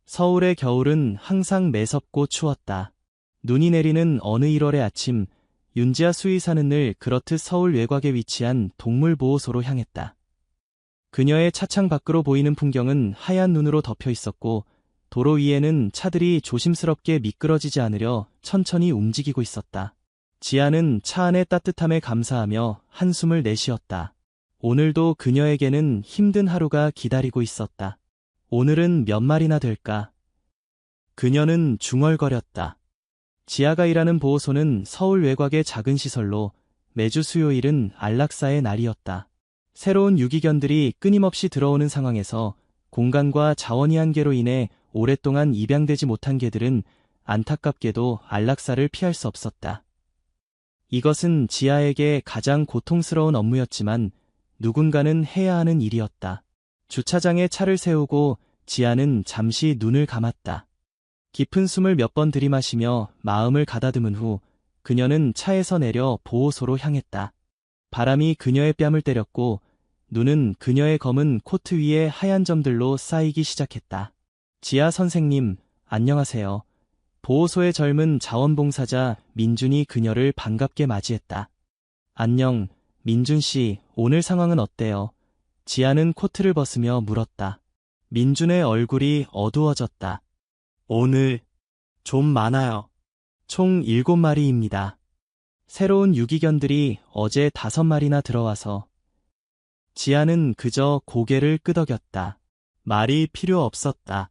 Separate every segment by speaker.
Speaker 1: 서울의 겨울은 항상 매섭고 추웠다. 눈이 내리는 어느 1월의 아침, 윤지아 수의사는 늘 그렇듯 서울 외곽에 위치한 동물보호소로 향했다. 그녀의 차창 밖으로 보이는 풍경은 하얀 눈으로 덮여 있었고, 도로 위에는 차들이 조심스럽게 미끄러지지 않으려 천천히 움직이고 있었다. 지아는 차 안의 따뜻함에 감사하며 한숨을 내쉬었다. 오늘도 그녀에게는 힘든 하루가 기다리고 있었다. 오늘은 몇 마리나 될까? 그녀는 중얼거렸다. 지아가 일하는 보호소는 서울 외곽의 작은 시설로 매주 수요일은 안락사의 날이었다. 새로운 유기견들이 끊임없이 들어오는 상황에서 공간과 자원이 한계로 인해 오랫동안 입양되지 못한 개들은 안타깝게도 안락사를 피할 수 없었다. 이것은 지아에게 가장 고통스러운 업무였지만 누군가는 해야 하는 일이었다. 주차장에 차를 세우고 지아는 잠시 눈을 감았다. 깊은 숨을 몇 번 들이마시며 마음을 가다듬은 후 그녀는 차에서 내려 보호소로 향했다. 바람이 그녀의 뺨을 때렸고 눈은 그녀의 검은 코트 위에 하얀 점들로 쌓이기 시작했다. 지아 선생님, 안녕하세요. 보호소의 젊은 자원봉사자 민준이 그녀를 반갑게 맞이했다. 안녕, 민준 씨, 오늘 상황은 어때요? 지아는 코트를 벗으며 물었다. 민준의 얼굴이 어두워졌다. 오늘 좀 많아요. 총 7마리입니다. 새로운 유기견들이 어제 5마리나 들어와서. 지아는 그저 고개를 끄덕였다. 말이 필요 없었다.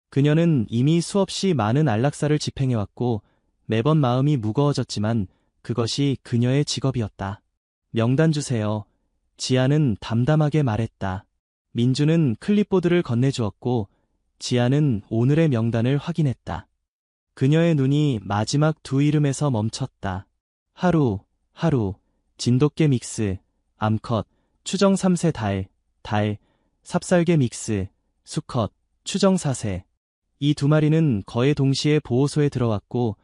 Speaker 1: 그녀는 이미 수없이 많은 안락사를 집행해왔고 매번 마음이 무거워졌지만 그것이 그녀의 직업이었다. 명단 주세요. 지아는 담담하게 말했다. 민주는 클립보드를 건네주었고 지아는 오늘의 명단을 확인했다. 그녀의 눈이 마지막 두 이름에서 멈췄다. 하루, 진돗개 믹스, 암컷, 추정 3세 달, 삽살개 믹스, 수컷, 추정 4세. 이 2마리는 거의 동시에 보호소에 들어왔고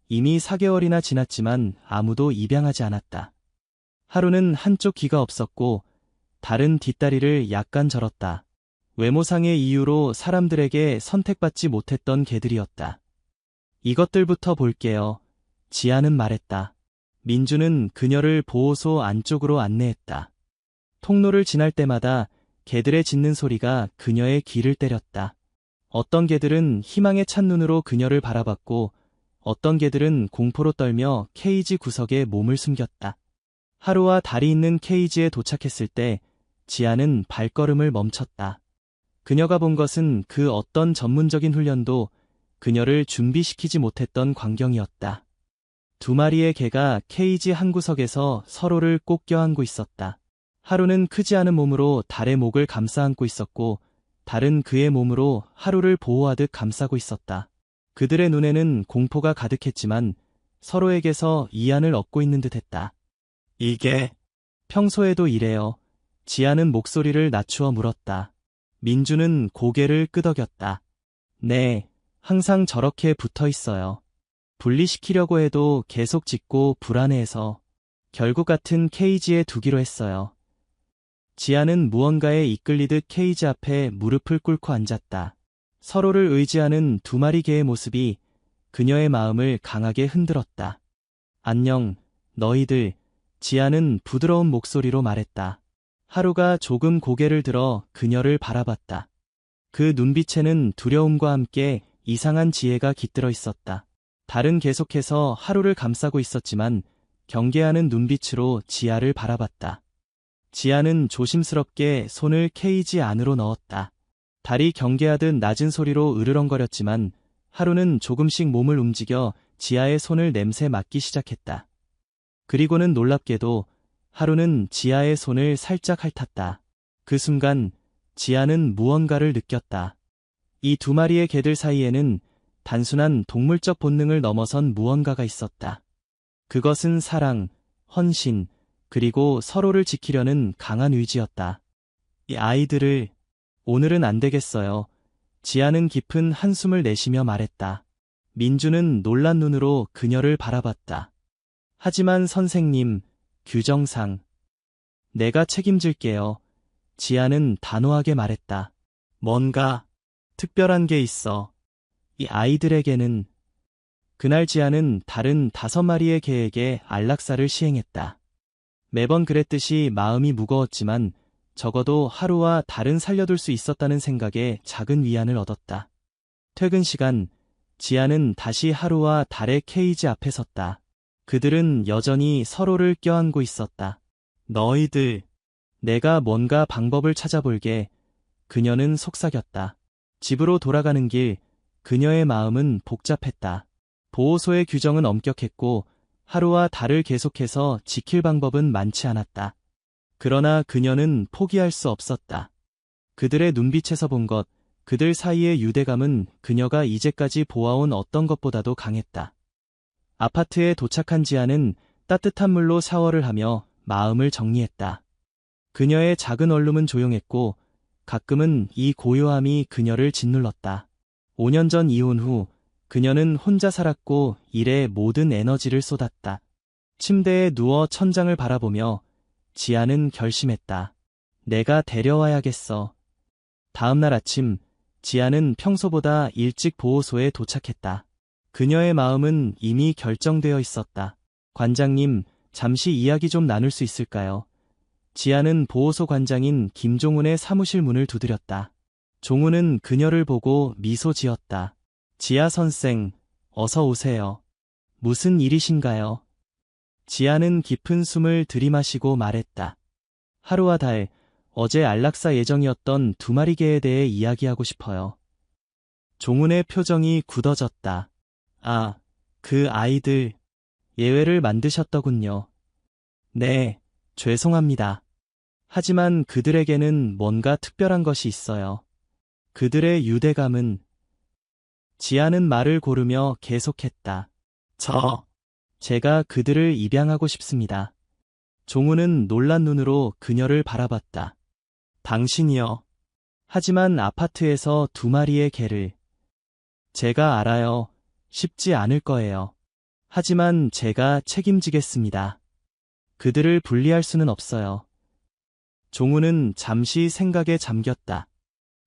Speaker 1: 이미 4개월이나 지났지만 아무도 입양하지 않았다. 하루는 한쪽 귀가 없었고 다른 뒷다리를 약간 절었다. 외모상의 이유로 사람들에게 선택받지 못했던 개들이었다. 이것들부터 볼게요. 지아는 말했다. 민주는 그녀를 보호소 안쪽으로 안내했다. 통로를 지날 때마다 개들의 짖는 소리가 그녀의 귀를 때렸다. 어떤 개들은 희망에 찬 눈으로 그녀를 바라봤고 어떤 개들은 공포로 떨며 케이지 구석에 몸을 숨겼다. 하루와 달이 있는 케이지에 도착했을 때 지아는 발걸음을 멈췄다. 그녀가 본 것은 그 어떤 전문적인 훈련도 그녀를 준비시키지 못했던 광경이었다. 2마리의 개가 케이지 한 구석에서 서로를 꼭 껴안고 있었다. 하루는 크지 않은 몸으로 달의 목을 감싸 안고 있었고 달은 그의 몸으로 하루를 보호하듯 감싸고 있었다. 그들의 눈에는 공포가 가득했지만 서로에게서 이안을 얻고 있는 듯했다. 이게 평소에도 이래요. 지아는 목소리를 낮추어 물었다. 민주는 고개를 끄덕였다. 네, 항상 저렇게 붙어 있어요. 분리시키려고 해도 계속 짖고 불안해해서 결국 같은 케이지에 두기로 했어요. 지아는 무언가에 이끌리듯 케이지 앞에 무릎을 꿇고 앉았다. 서로를 의지하는 2마리 개의 모습이 그녀의 마음을 강하게 흔들었다. 안녕, 너희들. 지아는 부드러운 목소리로 말했다. 하루가 조금 고개를 들어 그녀를 바라봤다. 그 눈빛에는 두려움과 함께 이상한 지혜가 깃들어 있었다. 달은 계속해서 하루를 감싸고 있었지만 경계하는 눈빛으로 지아를 바라봤다. 지아는 조심스럽게 손을 케이지 안으로 넣었다. 달이 경계하듯 낮은 소리로 으르렁거렸지만 하루는 조금씩 몸을 움직여 지아의 손을 냄새 맡기 시작했다. 그리고는 놀랍게도 하루는 지아의 손을 살짝 핥았다. 그 순간 지아는 무언가를 느꼈다. 이 2마리의 개들 사이에는 단순한 동물적 본능을 넘어선 무언가가 있었다. 그것은 사랑, 헌신, 그리고 서로를 지키려는 강한 의지였다. 이 아이들을 오늘은 안 되겠어요. 지아는 깊은 한숨을 내쉬며 말했다. 민주는 놀란 눈으로 그녀를 바라봤다. 하지만 선생님, 규정상 내가 책임질게요. 지아는 단호하게 말했다. 뭔가 특별한 게 있어. 이 아이들에게는 그날 지아는 다른 5마리의 개에게 안락사를 시행했다. 매번 그랬듯이 마음이 무거웠지만 적어도 하루와 달은 살려둘 수 있었다는 생각에 작은 위안을 얻었다. 퇴근 시간, 지아는 다시 하루와 달의 케이지 앞에 섰다. 그들은 여전히 서로를 껴안고 있었다. 너희들, 내가 뭔가 방법을 찾아볼게. 그녀는 속삭였다. 집으로 돌아가는 길, 그녀의 마음은 복잡했다. 보호소의 규정은 엄격했고 하루와 달을 계속해서 지킬 방법은 많지 않았다. 그러나 그녀는 포기할 수 없었다. 그들의 눈빛에서 본 것, 그들 사이의 유대감은 그녀가 이제까지 보아온 어떤 것보다도 강했다. 아파트에 도착한 지아는 따뜻한 물로 샤워를 하며 마음을 정리했다. 그녀의 작은 원룸은 조용했고 가끔은 이 고요함이 그녀를 짓눌렀다. 5년 전 이혼 후 그녀는 혼자 살았고 일에 모든 에너지를 쏟았다. 침대에 누워 천장을 바라보며 지아는 결심했다. 내가 데려와야겠어. 다음 날 아침, 지아는 평소보다 일찍 보호소에 도착했다. 그녀의 마음은 이미 결정되어 있었다. 관장님, 잠시 이야기 좀 나눌 수 있을까요? 지아는 보호소 관장인 김종훈의 사무실 문을 두드렸다. 종훈은 그녀를 보고 미소 지었다. 지아 선생, 어서 오세요. 무슨 일이신가요? 지아는 깊은 숨을 들이마시고 말했다. 하루와 달, 어제 안락사 예정이었던 2마리 개에 대해 이야기하고 싶어요. 종훈의 표정이 굳어졌다. 아, 그 아이들, 예외를 만드셨더군요. 네, 죄송합니다. 하지만 그들에게는 뭔가 특별한 것이 있어요. 그들의 유대감은... 지아는 말을 고르며 계속했다. 제가 그들을 입양하고 싶습니다. 종훈은 놀란 눈으로 그녀를 바라봤다. 당신이요. 하지만 아파트에서 2마리의 개를. 제가 알아요. 쉽지 않을 거예요. 하지만 제가 책임지겠습니다. 그들을 분리할 수는 없어요. 종훈은 잠시 생각에 잠겼다.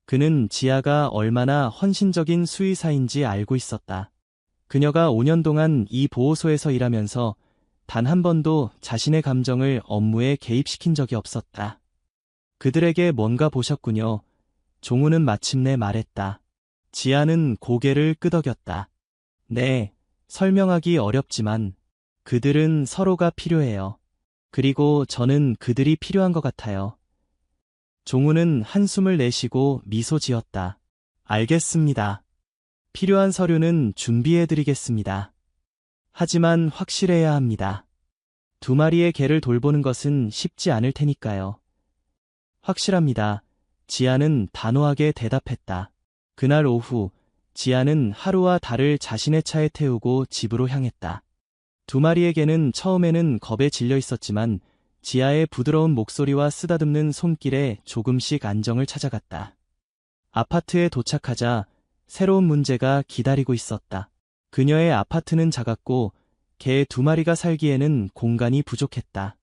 Speaker 1: 그는 지아가 얼마나 헌신적인 수의사인지 알고 있었다. 그녀가 5년 동안 이 보호소에서 일하면서 단 한 번도 자신의 감정을 업무에 개입시킨 적이 없었다. 그들에게 뭔가 보셨군요. 종훈은 마침내 말했다. 지아는 고개를 끄덕였다. 네, 설명하기 어렵지만 그들은 서로가 필요해요. 그리고 저는 그들이 필요한 것 같아요. 종훈은 한숨을 내쉬고 미소 지었다. 알겠습니다. 필요한 서류는 준비해드리겠습니다. 하지만 확실해야 합니다. 2마리의 개를 돌보는 것은 쉽지 않을 테니까요. 확실합니다. 지아는 단호하게 대답했다. 그날 오후, 지아는 하루와 달을 자신의 차에 태우고 집으로 향했다. 2마리의 개는 처음에는 겁에 질려 있었지만 지아의 부드러운 목소리와 쓰다듬는 손길에 조금씩 안정을 찾아갔다. 아파트에 도착하자 새로운 문제가 기다리고 있었다. 그녀의 아파트는 작았고 개 2마리가 살기에는 공간이 부족했다.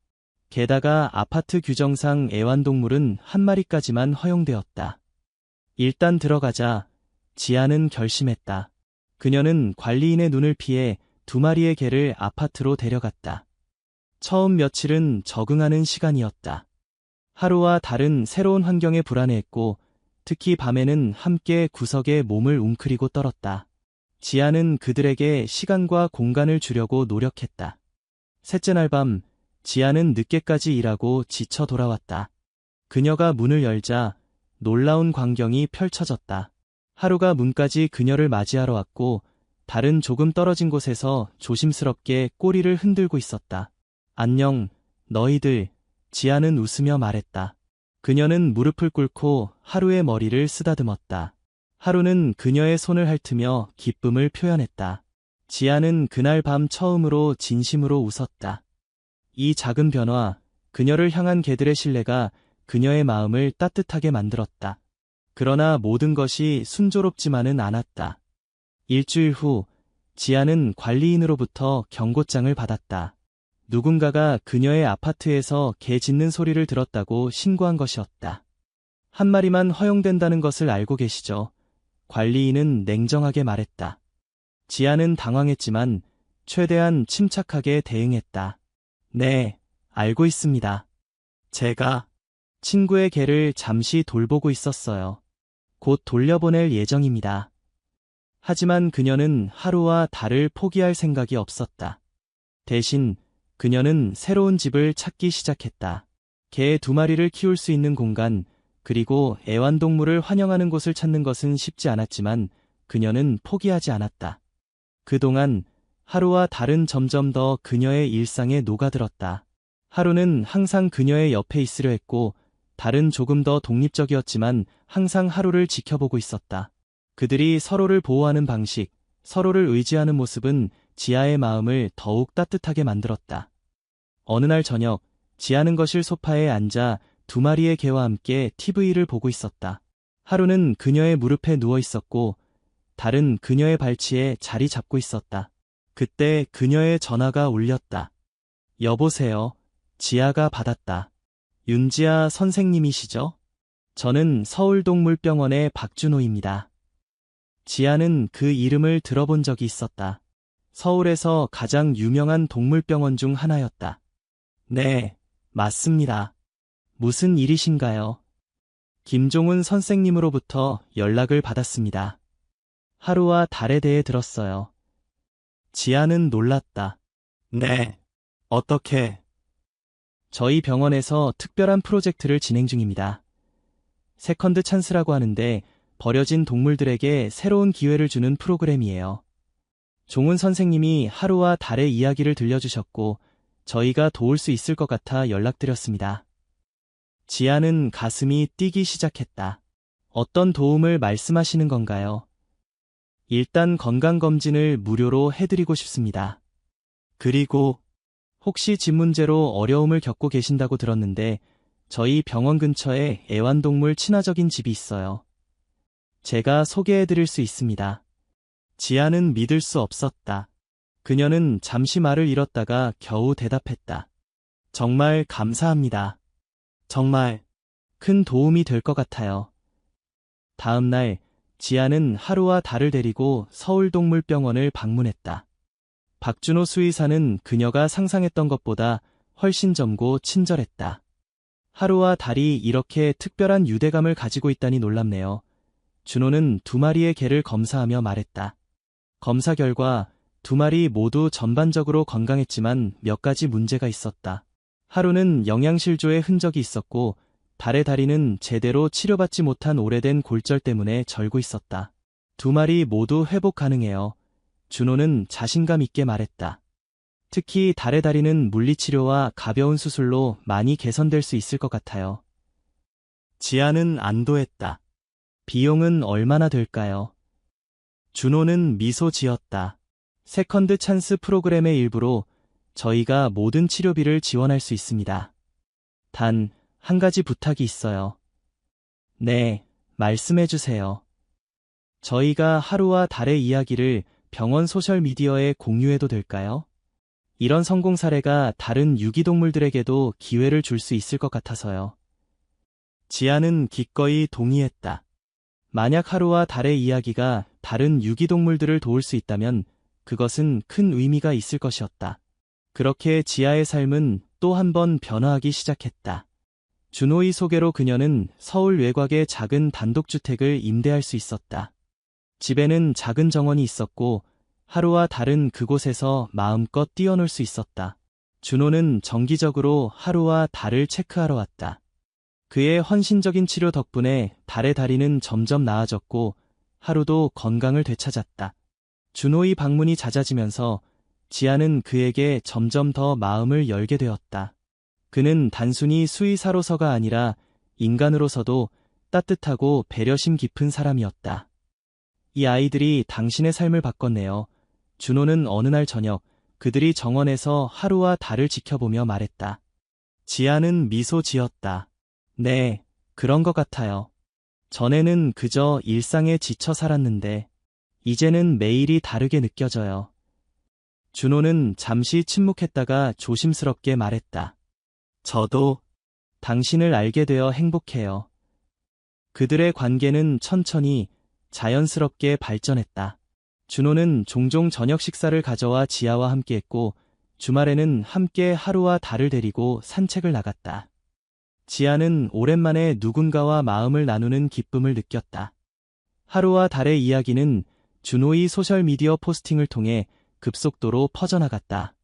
Speaker 1: 게다가 아파트 규정상 애완동물은 1마리까지만 허용되었다. 일단 들어가자 지아는 결심했다. 그녀는 관리인의 눈을 피해 2마리의 개를 아파트로 데려갔다. 처음 며칠은 적응하는 시간이었다. 하루와 달은 새로운 환경에 불안해했고 특히 밤에는 함께 구석에 몸을 웅크리고 떨었다. 지아는 그들에게 시간과 공간을 주려고 노력했다. 셋째 날 밤, 지아는 늦게까지 일하고 지쳐 돌아왔다. 그녀가 문을 열자 놀라운 광경이 펼쳐졌다. 하루가 문까지 그녀를 맞이하러 왔고 달은 조금 떨어진 곳에서 조심스럽게 꼬리를 흔들고 있었다. 안녕, 너희들, 지아는 웃으며 말했다. 그녀는 무릎을 꿇고 하루의 머리를 쓰다듬었다. 하루는 그녀의 손을 핥으며 기쁨을 표현했다. 지아는 그날 밤 처음으로 진심으로 웃었다. 이 작은 변화, 그녀를 향한 개들의 신뢰가 그녀의 마음을 따뜻하게 만들었다. 그러나 모든 것이 순조롭지만은 않았다. 일주일 후, 지아는 관리인으로부터 경고장을 받았다. 누군가가 그녀의 아파트에서 개 짖는 소리를 들었다고 신고한 것이었다. 1마리만 허용된다는 것을 알고 계시죠? 관리인은 냉정하게 말했다. 지아는 당황했지만 최대한 침착하게 대응했다. 네, 알고 있습니다. 제가 친구의 개를 잠시 돌보고 있었어요. 곧 돌려보낼 예정입니다. 하지만 그녀는 하루와 달을 포기할 생각이 없었다. 대신 그녀는 새로운 집을 찾기 시작했다. 개 2마리를 키울 수 있는 공간, 그리고 애완동물을 환영하는 곳을 찾는 것은 쉽지 않았지만 그녀는 포기하지 않았다. 그동안 하루와 달은 점점 더 그녀의 일상에 녹아들었다. 하루는 항상 그녀의 옆에 있으려 했고, 달은 조금 더 독립적이었지만 항상 하루를 지켜보고 있었다. 그들이 서로를 보호하는 방식, 서로를 의지하는 모습은 지아의 마음을 더욱 따뜻하게 만들었다. 어느 날 저녁, 지아는 거실 소파에 앉아 2마리의 개와 함께 TV를 보고 있었다. 하루는 그녀의 무릎에 누워 있었고, 달은 그녀의 발치에 자리 잡고 있었다. 그때 그녀의 전화가 울렸다. 여보세요. 지아가 받았다. 윤지아 선생님이시죠? 저는 서울동물병원의 박준호입니다. 지아는 그 이름을 들어본 적이 있었다. 서울에서 가장 유명한 동물병원 중 하나였다. 네, 맞습니다. 무슨 일이신가요? 김종훈 선생님으로부터 연락을 받았습니다. 하루와 달에 대해 들었어요. 지아는 놀랐다. 네, 어떻게? 저희 병원에서 특별한 프로젝트를 진행 중입니다. 세컨드 찬스라고 하는데 버려진 동물들에게 새로운 기회를 주는 프로그램이에요. 종훈 선생님이 하루와 달의 이야기를 들려주셨고 저희가 도울 수 있을 것 같아 연락드렸습니다. 지아는 가슴이 뛰기 시작했다. 어떤 도움을 말씀하시는 건가요? 일단 건강검진을 무료로 해드리고 싶습니다. 그리고 혹시 집 문제로 어려움을 겪고 계신다고 들었는데 저희 병원 근처에 애완동물 친화적인 집이 있어요. 제가 소개해드릴 수 있습니다. 지아는 믿을 수 없었다. 그녀는 잠시 말을 잃었다가 겨우 대답했다. 정말 감사합니다. 정말 큰 도움이 될 것 같아요. 다음 날 지아는 하루와 달을 데리고 서울동물병원을 방문했다. 박준호 수의사는 그녀가 상상했던 것보다 훨씬 젊고 친절했다. 하루와 달이 이렇게 특별한 유대감을 가지고 있다니 놀랍네요. 준호는 2마리의 개를 검사하며 말했다. 검사 결과 2마리 모두 전반적으로 건강했지만 몇 가지 문제가 있었다. 하루는 영양실조의 흔적이 있었고 달의 다리는 제대로 치료받지 못한 오래된 골절 때문에 절고 있었다. 2마리 모두 회복 가능해요. 준호는 자신감 있게 말했다. 특히 달의 다리는 물리치료와 가벼운 수술로 많이 개선될 수 있을 것 같아요. 지아는 안도했다. 비용은 얼마나 될까요? 준호는 미소 지었다. 세컨드 찬스 프로그램의 일부로 저희가 모든 치료비를 지원할 수 있습니다. 단, 한 가지 부탁이 있어요. 네, 말씀해 주세요. 저희가 하루와 달의 이야기를 병원 소셜미디어에 공유해도 될까요? 이런 성공 사례가 다른 유기동물들에게도 기회를 줄 수 있을 것 같아서요. 지아는 기꺼이 동의했다. 만약 하루와 달의 이야기가 다른 유기동물들을 도울 수 있다면 그것은 큰 의미가 있을 것이었다. 그렇게 지아의 삶은 또 한 번 변화하기 시작했다. 준호의 소개로 그녀는 서울 외곽의 작은 단독주택을 임대할 수 있었다. 집에는 작은 정원이 있었고 하루와 달은 그곳에서 마음껏 뛰어놀 수 있었다. 준호는 정기적으로 하루와 달을 체크하러 왔다. 그의 헌신적인 치료 덕분에 달의 다리는 점점 나아졌고 하루도 건강을 되찾았다. 준호의 방문이 잦아지면서 지아는 그에게 점점 더 마음을 열게 되었다. 그는 단순히 수의사로서가 아니라 인간으로서도 따뜻하고 배려심 깊은 사람이었다. 이 아이들이 당신의 삶을 바꿨네요. 준호는 어느 날 저녁 그들이 정원에서 하루와 달을 지켜보며 말했다. 지아는 미소 지었다. 네, 그런 것 같아요. 전에는 그저 일상에 지쳐 살았는데 이제는 매일이 다르게 느껴져요. 준호는 잠시 침묵했다가 조심스럽게 말했다. 저도 당신을 알게 되어 행복해요. 그들의 관계는 천천히 자연스럽게 발전했다. 준호는 종종 저녁 식사를 가져와 지아와 함께했고 주말에는 함께 하루와 달을 데리고 산책을 나갔다. 지아는 오랜만에 누군가와 마음을 나누는 기쁨을 느꼈다. 하루와 달의 이야기는 준호의 소셜미디어 포스팅을 통해 급속도로 퍼져나갔다.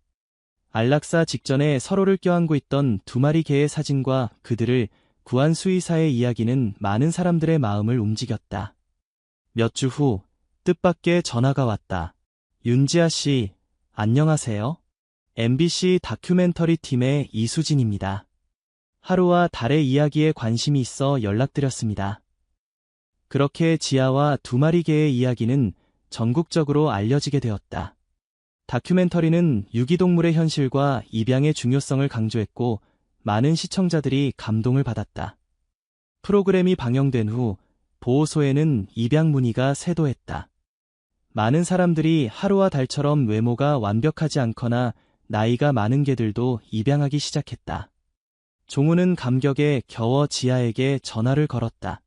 Speaker 1: 안락사 직전에 서로를 껴안고 있던 두 마리 개의 사진과 그들을 구한 수의사의 이야기는 많은 사람들의 마음을 움직였다. 몇 주 후 뜻밖의 전화가 왔다. 윤지아 씨, 안녕하세요. MBC 다큐멘터리 팀의 이수진입니다. 하루와 달의 이야기에 관심이 있어 연락드렸습니다. 그렇게 지아와 두 마리 개의 이야기는 전국적으로 알려지게 되었다. 다큐멘터리는 유기동물의 현실과 입양의 중요성을 강조했고 많은 시청자들이 감동을 받았다. 프로그램이 방영된 후 보호소에는 입양 문의가 쇄도했다. 많은 사람들이 하루와 달처럼 외모가 완벽하지 않거나 나이가 많은 개들도 입양하기 시작했다. 종우는 감격에 겨워 지아에게 전화를 걸었다.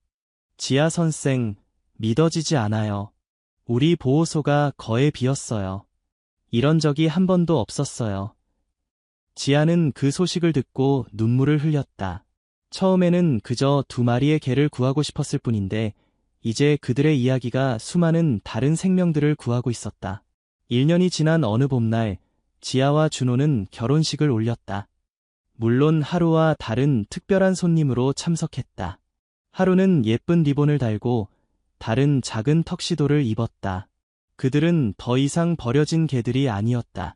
Speaker 1: 지아 선생, 믿어지지 않아요. 우리 보호소가 거의 비었어요. 이런 적이 한 번도 없었어요. 지아는 그 소식을 듣고 눈물을 흘렸다. 처음에는 그저 두 마리의 개를 구하고 싶었을 뿐인데 이제 그들의 이야기가 수많은 다른 생명들을 구하고 있었다. 1년이 지난 어느 봄날 지아와 준호는 결혼식을 올렸다. 물론 하루와 달은 특별한 손님으로 참석했다. 하루는 예쁜 리본을 달고 달은 작은 턱시도를 입었다. 그들은 더 이상 버려진 개들이 아니었다.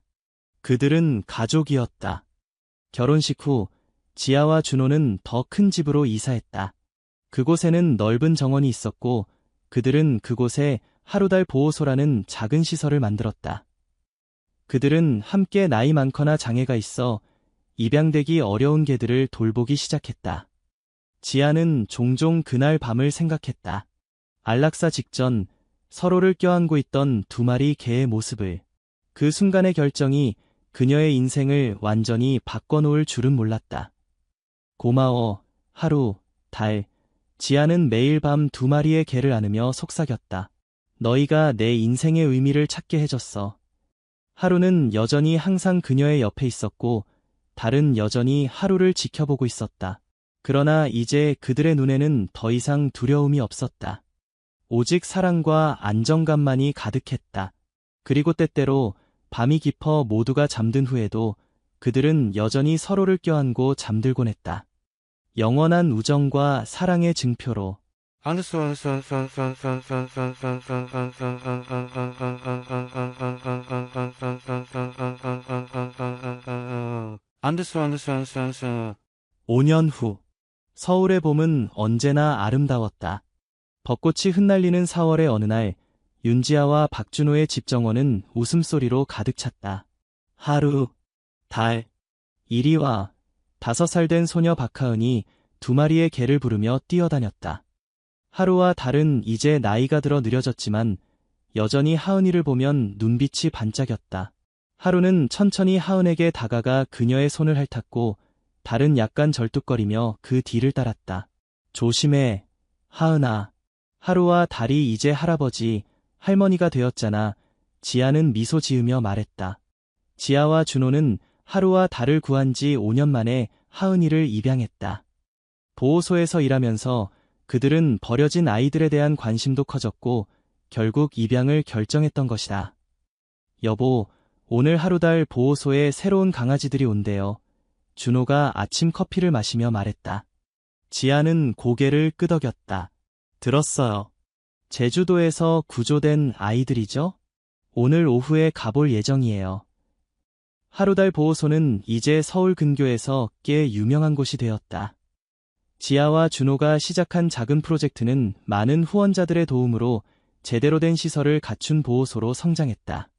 Speaker 1: 그들은 가족이었다. 결혼식 후 지아와 준호는 더 큰 집으로 이사했다. 그곳에는 넓은 정원이 있었고 그들은 그곳에 하루달 보호소라는 작은 시설을 만들었다. 그들은 함께 나이 많거나 장애가 있어 입양되기 어려운 개들을 돌보기 시작했다. 지아는 종종 그날 밤을 생각했다. 안락사 직전 서로를 껴안고 있던 두 마리 개의 모습을. 그 순간의 결정이 그녀의 인생을 완전히 바꿔놓을 줄은 몰랐다. 고마워, 하루, 달. 지아는 매일 밤 두 마리의 개를 안으며 속삭였다. 너희가 내 인생의 의미를 찾게 해줬어. 하루는 여전히 항상 그녀의 옆에 있었고 달은 여전히 하루를 지켜보고 있었다. 그러나 이제 그들의 눈에는 더 이상 두려움이 없었다. 오직 사랑과 안정감만이 가득했다. 그리고 때때로 밤이 깊어 모두가 잠든 후에도 그들은 여전히 서로를 껴안고 잠들곤 했다. 영원한 우정과 사랑의 증표로.
Speaker 2: 안드스
Speaker 1: 5년 후 서울의 봄은 언제나 아름다웠다. 벚꽃이 흩날리는 4월의 어느 날 윤지아와 박준호의 집 정원은 웃음소리로 가득 찼다. 하루, 달, 이리 와. 5살 된 소녀 박하은이 두 마리의 개를 부르며 뛰어다녔다. 하루와 달은 이제 나이가 들어 느려졌지만 여전히 하은이를 보면 눈빛이 반짝였다. 하루는 천천히 하은에게 다가가 그녀의 손을 핥았고 달은 약간 절뚝거리며 그 뒤를 따랐다. 조심해, 하은아. 하루와 달이 이제 할아버지, 할머니가 되었잖아. 지아는 미소 지으며 말했다. 지아와 준호는 하루와 달을 구한 지 5년 만에 하은이를 입양했다. 보호소에서 일하면서 그들은 버려진 아이들에 대한 관심도 커졌고 결국 입양을 결정했던 것이다. 여보, 오늘 하루달 보호소에 새로운 강아지들이 온대요. 준호가 아침 커피를 마시며 말했다. 지아는 고개를 끄덕였다. 들었어요. 제주도에서 구조된 아이들이죠? 오늘 오후에 가볼 예정이에요. 하루달 보호소는 이제 서울 근교에서 꽤 유명한 곳이 되었다. 지아와 준호가 시작한 작은 프로젝트는 많은 후원자들의 도움으로 제대로 된 시설을 갖춘 보호소로 성장했다.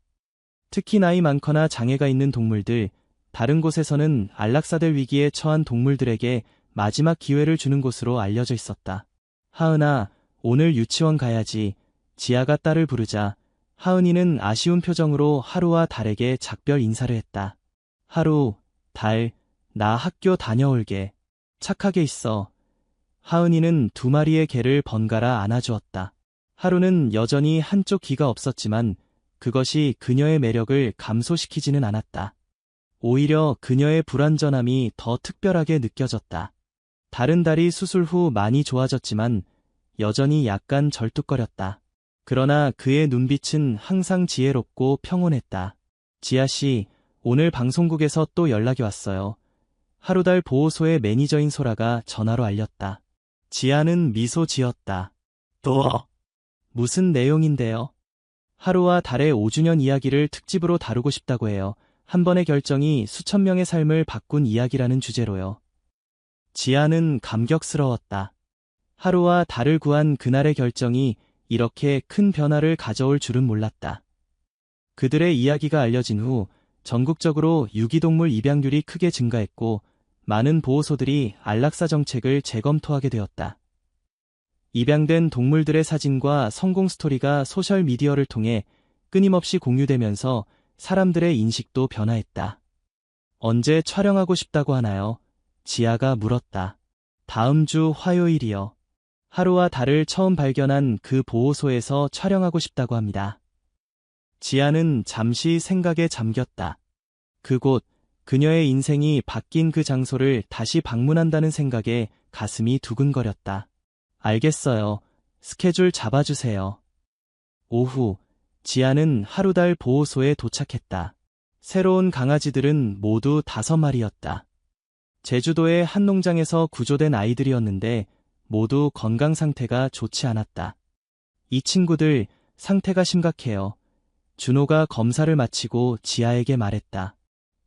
Speaker 1: 특히 나이 많거나 장애가 있는 동물들, 다른 곳에서는 안락사될 위기에 처한 동물들에게 마지막 기회를 주는 곳으로 알려져 있었다. 하은아, 오늘 유치원 가야지. 지아가 딸을 부르자 하은이는 아쉬운 표정으로 하루와 달에게 작별 인사를 했다. 하루, 달, 나 학교 다녀올게. 착하게 있어. 하은이는 두 마리의 개를 번갈아 안아주었다. 하루는 여전히 한쪽 귀가 없었지만 그것이 그녀의 매력을 감소시키지는 않았다. 오히려 그녀의 불완전함이 더 특별하게 느껴졌다. 다른 다리 수술 후 많이 좋아졌지만 여전히 약간 절뚝거렸다. 그러나 그의 눈빛은 항상 지혜롭고 평온했다. 지아 씨, 오늘 방송국에서 또 연락이 왔어요. 하루달 보호소의 매니저인 소라가 전화로 알렸다. 지아는 미소 지었다.
Speaker 2: 또,
Speaker 1: 무슨 내용인데요? 하루와 달의 5주년 이야기를 특집으로 다루고 싶다고 해요. 한 번의 결정이 수천 명의 삶을 바꾼 이야기라는 주제로요. 지아는 감격스러웠다. 하루와 달을 구한 그날의 결정이 이렇게 큰 변화를 가져올 줄은 몰랐다. 그들의 이야기가 알려진 후 전국적으로 유기동물 입양률이 크게 증가했고 많은 보호소들이 안락사 정책을 재검토하게 되었다. 입양된 동물들의 사진과 성공 스토리가 소셜미디어를 통해 끊임없이 공유되면서 사람들의 인식도 변화했다. 언제 촬영하고 싶다고 하나요? 지아가 물었다. 다음 주 화요일이요. 하루와 달을 처음 발견한 그 보호소에서 촬영하고 싶다고 합니다. 지아는 잠시 생각에 잠겼다. 그곳, 그녀의 인생이 바뀐 그 장소를 다시 방문한다는 생각에 가슴이 두근거렸다. 알겠어요. 스케줄 잡아주세요. 오후, 지아는 하루달 보호소에 도착했다. 새로운 강아지들은 모두 5마리였다. 제주도의 한 농장에서 구조된 아이들이었는데 모두 건강 상태가 좋지 않았다. 이 친구들 상태가 심각해요. 준호가 검사를 마치고 지아에게 말했다.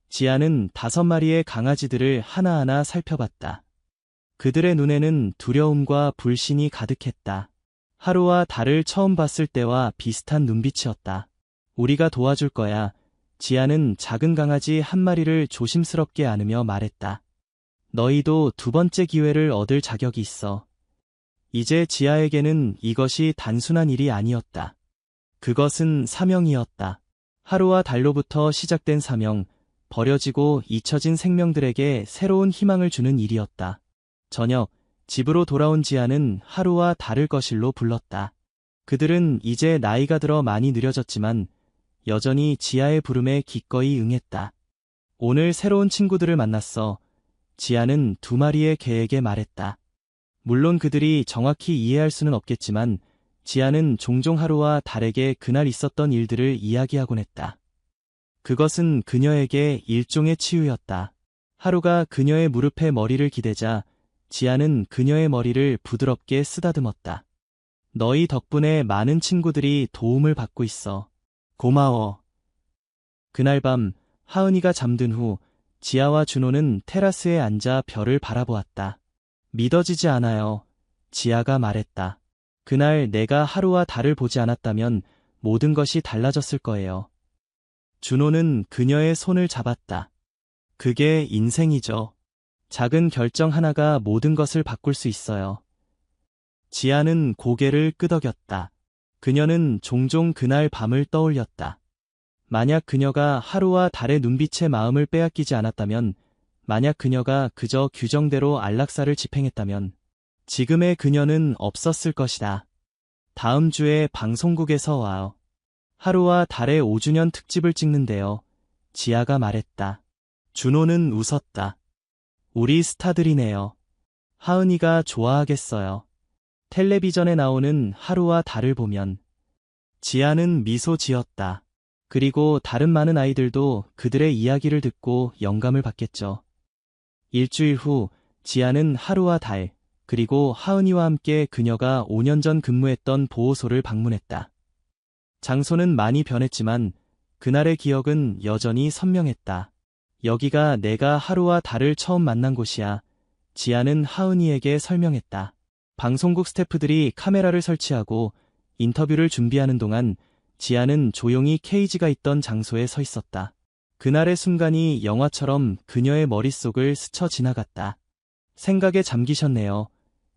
Speaker 1: 지아는 5마리의 강아지들을 하나하나 살펴봤다. 그들의 눈에는 두려움과 불신이 가득했다. 하루와 달을 처음 봤을 때와 비슷한 눈빛이었다. 우리가 도와줄 거야. 지아는 작은 강아지 한 마리를 조심스럽게 안으며 말했다. 너희도 2번째 기회를 얻을 자격이 있어. 이제 지아에게는 이것이 단순한 일이 아니었다. 그것은 사명이었다. 하루와 달로부터 시작된 사명, 버려지고 잊혀진 생명들에게 새로운 희망을 주는 일이었다. 저녁, 집으로 돌아온 지아는 하루와 달을 거실로 불렀다. 그들은 이제 나이가 들어 많이 느려졌지만 여전히 지아의 부름에 기꺼이 응했다. 오늘 새로운 친구들을 만났어. 지아는 2마리의 개에게 말했다. 물론 그들이 정확히 이해할 수는 없겠지만 지아는 종종 하루와 달에게 그날 있었던 일들을 이야기하곤 했다. 그것은 그녀에게 일종의 치유였다. 하루가 그녀의 무릎에 머리를 기대자 지아는 그녀의 머리를 부드럽게 쓰다듬었다. 너희 덕분에 많은 친구들이 도움을 받고 있어. 고마워. 그날 밤 하은이가 잠든 후 지아와 준호는 테라스에 앉아 별을 바라보았다. 믿어지지 않아요. 지아가 말했다. 그날 내가 하루와 달을 보지 않았다면 모든 것이 달라졌을 거예요. 준호는 그녀의 손을 잡았다. 그게 인생이죠. 작은 결정 하나가 모든 것을 바꿀 수 있어요. 지아는 고개를 끄덕였다. 그녀는 종종 그날 밤을 떠올렸다. 만약 그녀가 하루와 달의 눈빛에 마음을 빼앗기지 않았다면, 만약 그녀가 그저 규정대로 안락사를 집행했다면, 지금의 그녀는 없었을 것이다. 다음 주에 방송국에서 와요. 하루와 달의 5주년 특집을 찍는데요. 지아가 말했다. 준호는 웃었다. 우리 스타들이네요. 하은이가 좋아하겠어요. 텔레비전에 나오는 하루와 달을 보면. 지아는 미소 지었다. 그리고 다른 많은 아이들도 그들의 이야기를 듣고 영감을 받겠죠. 일주일 후 지아는 하루와 달, 그리고 하은이와 함께 그녀가 5년 전 근무했던 보호소를 방문했다. 장소는 많이 변했지만 그날의 기억은 여전히 선명했다. 여기가 내가 하루와 달을 처음 만난 곳이야. 지아는 하은이에게 설명했다. 방송국 스태프들이 카메라를 설치하고 인터뷰를 준비하는 동안 지아는 조용히 케이지가 있던 장소에 서 있었다. 그날의 순간이 영화처럼 그녀의 머릿속을 스쳐 지나갔다. 생각에 잠기셨네요.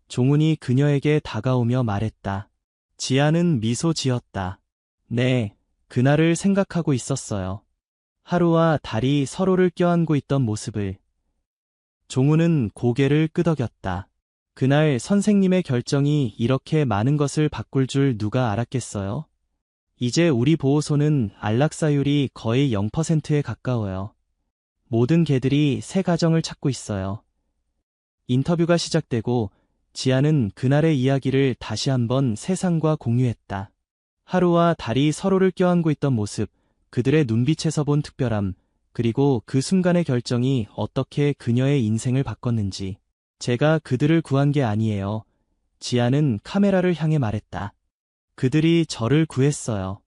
Speaker 1: 종훈이 그녀에게 다가오며 말했다. 지아는 미소 지었다. 네, 그날을 생각하고 있었어요. 하루와 달이 서로를 껴안고 있던 모습을. 종훈은 고개를 끄덕였다. 그날 선생님의 결정이 이렇게 많은 것을 바꿀 줄 누가 알았겠어요? 이제 우리 보호소는 안락사율이 거의 0%에 가까워요. 모든 개들이 새 가정을 찾고 있어요. 인터뷰가 시작되고 지아는 그날의 이야기를 다시 한번 세상과 공유했다. 하루와 달이 서로를 껴안고 있던 모습, 그들의 눈빛에서 본 특별함, 그리고 그 순간의 결정이 어떻게 그녀의 인생을 바꿨는지. 제가 그들을 구한 게 아니에요. 지아는 카메라를 향해 말했다. 그들이 저를 구했어요.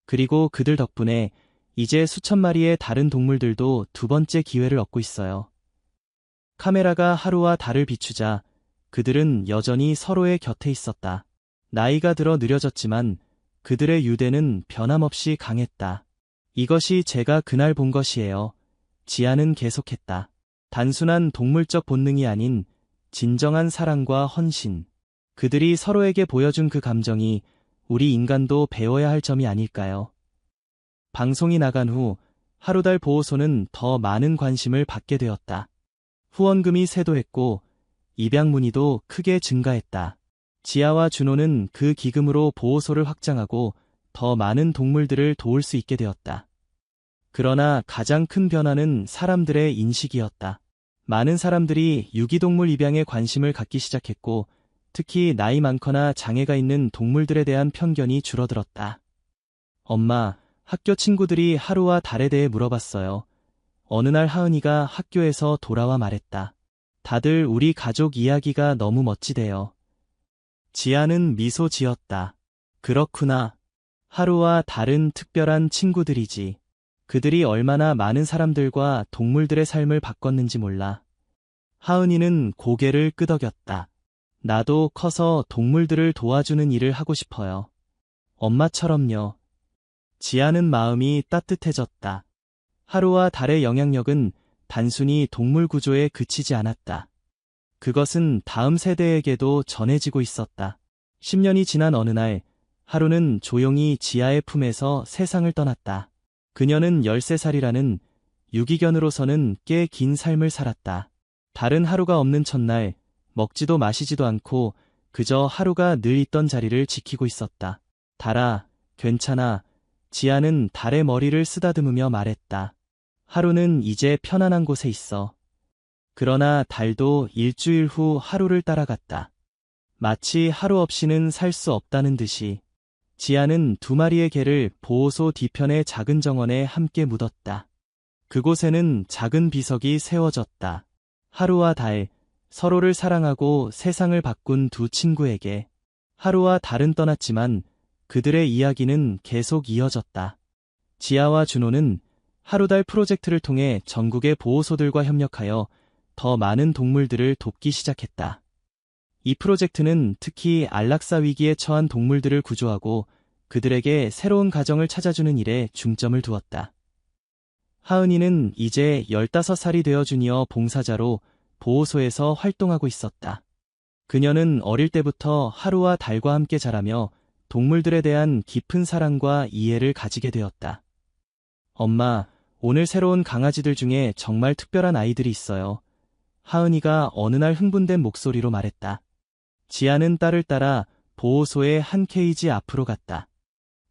Speaker 1: 그리고 그들 덕분에 이제 수천 마리의 다른 동물들도 두 번째 기회를 얻고 있어요. 카메라가 하루와 달을 비추자 그들은 여전히 서로의 곁에 있었다. 나이가 들어 느려졌지만 그들의 유대는 변함없이 강했다. 이것이 제가 그날 본 것이에요. 지아는 계속했다. 단순한 동물적 본능이 아닌 진정한 사랑과 헌신. 그들이 서로에게 보여준 그 감정이 우리 인간도 배워야 할 점이 아닐까요? 방송이 나간 후 하루달 보호소는 더 많은 관심을 받게 되었다. 후원금이 쇄도했고 입양 문의도 크게 증가했다. 지아와 준호는 그 기금으로 보호소를 확장하고 더 많은 동물들을 도울 수 있게 되었다. 그러나 가장 큰 변화는 사람들의 인식이었다. 많은 사람들이 유기동물 입양에 관심을 갖기 시작했고 특히 나이 많거나 장애가 있는 동물들에 대한 편견이 줄어들었다. 엄마, 학교 친구들이 하루와 달에 대해 물어봤어요. 어느 날 하은이가 학교에서 돌아와 말했다. 다들 우리 가족 이야기가 너무 멋지대요. 지아는 미소 지었다. 그렇구나. 하루와 달은 특별한 친구들이지. 그들이 얼마나 많은 사람들과 동물들의 삶을 바꿨는지 몰라. 하은이는 고개를 끄덕였다. 나도 커서 동물들을 도와주는 일을 하고 싶어요. 엄마처럼요. 지아는 마음이 따뜻해졌다. 하루와 달의 영향력은 단순히 동물 구조에 그치지 않았다. 그것은 다음 세대에게도 전해지고 있었다. 10년이 지난 어느 날, 하루는 조용히 지아의 품에서 세상을 떠났다. 그녀는 13살이라는 유기견으로서는 꽤 긴 삶을 살았다. 다른 하루가 없는 첫날, 먹지도 마시지도 않고 그저 하루가 늘 있던 자리를 지키고 있었다. 달아, 괜찮아. 지아는 달의 머리를 쓰다듬으며 말했다. 하루는 이제 편안한 곳에 있어. 그러나 달도 일주일 후 하루를 따라갔다. 마치 하루 없이는 살 수 없다는 듯이. 지아는 두 마리의 개를 보호소 뒤편의 작은 정원에 함께 묻었다. 그곳에는 작은 비석이 세워졌다. 하루와 달, 서로를 사랑하고 세상을 바꾼 두 친구에게. 하루와 달은 떠났지만 그들의 이야기는 계속 이어졌다. 지아와 준호는 하루달 프로젝트를 통해 전국의 보호소들과 협력하여 더 많은 동물들을 돕기 시작했다. 이 프로젝트는 특히 안락사 위기에 처한 동물들을 구조하고 그들에게 새로운 가정을 찾아주는 일에 중점을 두었다. 하은이는 이제 15살이 되어 주니어 봉사자로 보호소에서 활동하고 있었다. 그녀는 어릴 때부터 하루와 달과 함께 자라며 동물들에 대한 깊은 사랑과 이해를 가지게 되었다. 엄마, 오늘 새로운 강아지들 중에 정말 특별한 아이들이 있어요. 하은이가 어느 날 흥분된 목소리로 말했다. 지아는 딸을 따라 보호소의 한 케이지 앞으로 갔다.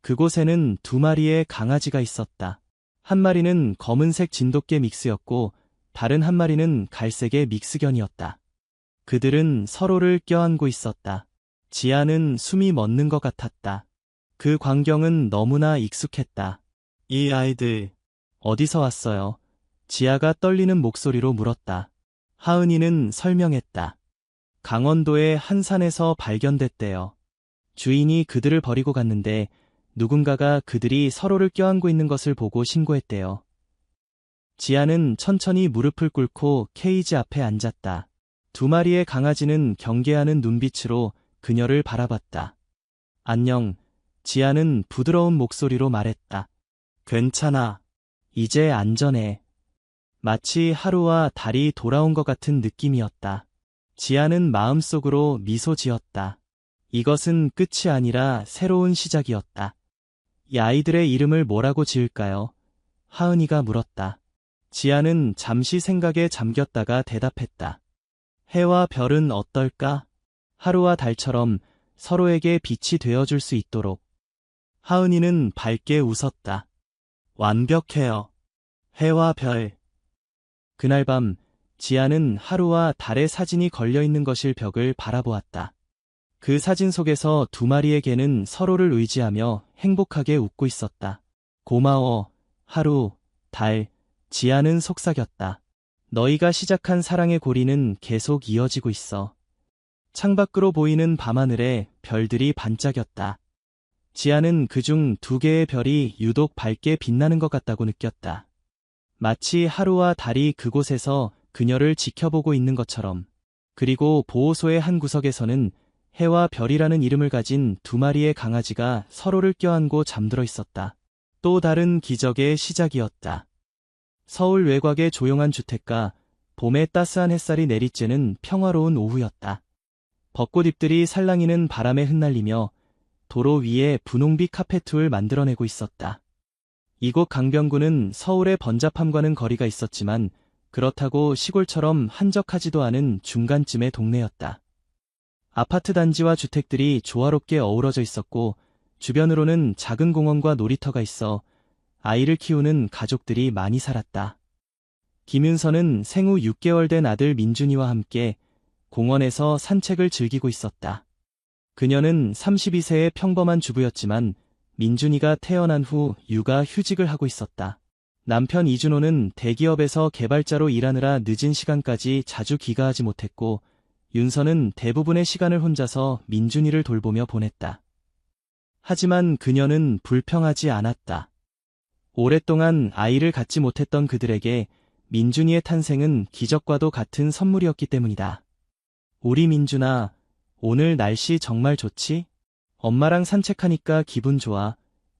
Speaker 1: 그곳에는 두 마리의 강아지가 있었다. 한 마리는 검은색 진돗개 믹스였고 다른 한 마리는 갈색의 믹스견이었다. 그들은 서로를 껴안고 있었다. 지아는 숨이 멎는 것 같았다. 그 광경은 너무나 익숙했다. 이 아이들, 어디서 왔어요? 지아가 떨리는 목소리로 물었다. 하은이는 설명했다. 강원도의 한 산에서 발견됐대요. 주인이 그들을 버리고 갔는데 누군가가 그들이 서로를 껴안고 있는 것을 보고 신고했대요. 지아는 천천히 무릎을 꿇고 케이지 앞에 앉았다. 두 마리의 강아지는 경계하는 눈빛으로 그녀를 바라봤다. 안녕, 지아는 부드러운 목소리로 말했다. 괜찮아. 이제 안전해. 마치 하루와 달이 돌아온 것 같은 느낌이었다. 지아는 마음속으로 미소 지었다. 이것은 끝이 아니라 새로운 시작이었다. 이 아이들의 이름을 뭐라고 지을까요? 하은이가 물었다. 지아는 잠시 생각에 잠겼다가 대답했다. 해와 별은 어떨까? 하루와 달처럼 서로에게 빛이 되어줄 수 있도록. 하은이는 밝게 웃었다. 완벽해요. 해와 별. 그날 밤, 지아는 하루와 달의 사진이 걸려있는 것일 벽을 바라보았다. 그 사진 속에서 두 마리의 개는 서로를 의지하며 행복하게 웃고 있었다. 고마워, 하루, 달, 지아는 속삭였다. 너희가 시작한 사랑의 고리는 계속 이어지고 있어. 창밖으로 보이는 밤하늘에 별들이 반짝였다. 지아는 그중 두 개의 별이 유독 밝게 빛나는 것 같다고 느꼈다. 마치 하루와 달이 그곳에서 그녀를 지켜보고 있는 것처럼. 그리고 보호소의 한 구석에서는 해와 별이라는 이름을 가진 두 마리의 강아지가 서로를 껴안고 잠들어 있었다. 또 다른 기적의 시작이었다. 서울 외곽의 조용한 주택가, 봄의 따스한 햇살이 내리쬐는 평화로운 오후였다. 벚꽃잎들이 살랑이는 바람에 흩날리며 도로 위에 분홍빛 카페트를 만들어내고 있었다. 이곳 강변구는 서울의 번잡함과는 거리가 있었지만 그렇다고 시골처럼 한적하지도 않은 중간쯤의 동네였다. 아파트 단지와 주택들이 조화롭게 어우러져 있었고 주변으로는 작은 공원과 놀이터가 있어 아이를 키우는 가족들이 많이 살았다. 김윤서는 생후 6개월 된 아들 민준이와 함께 공원에서 산책을 즐기고 있었다. 그녀는 32세의 평범한 주부였지만 민준이가 태어난 후 육아 휴직을 하고 있었다. 남편 이준호는 대기업에서 개발자로 일하느라 늦은 시간까지 자주 귀가하지 못했고 윤서는 대부분의 시간을 혼자서 민준이를 돌보며 보냈다. 하지만 그녀는 불평하지 않았다. 오랫동안 아이를 갖지 못했던 그들에게 민준이의 탄생은 기적과도 같은 선물이었기 때문이다. 우리 민준아, 오늘 날씨 정말 좋지? 엄마랑 산책하니까 기분 좋아.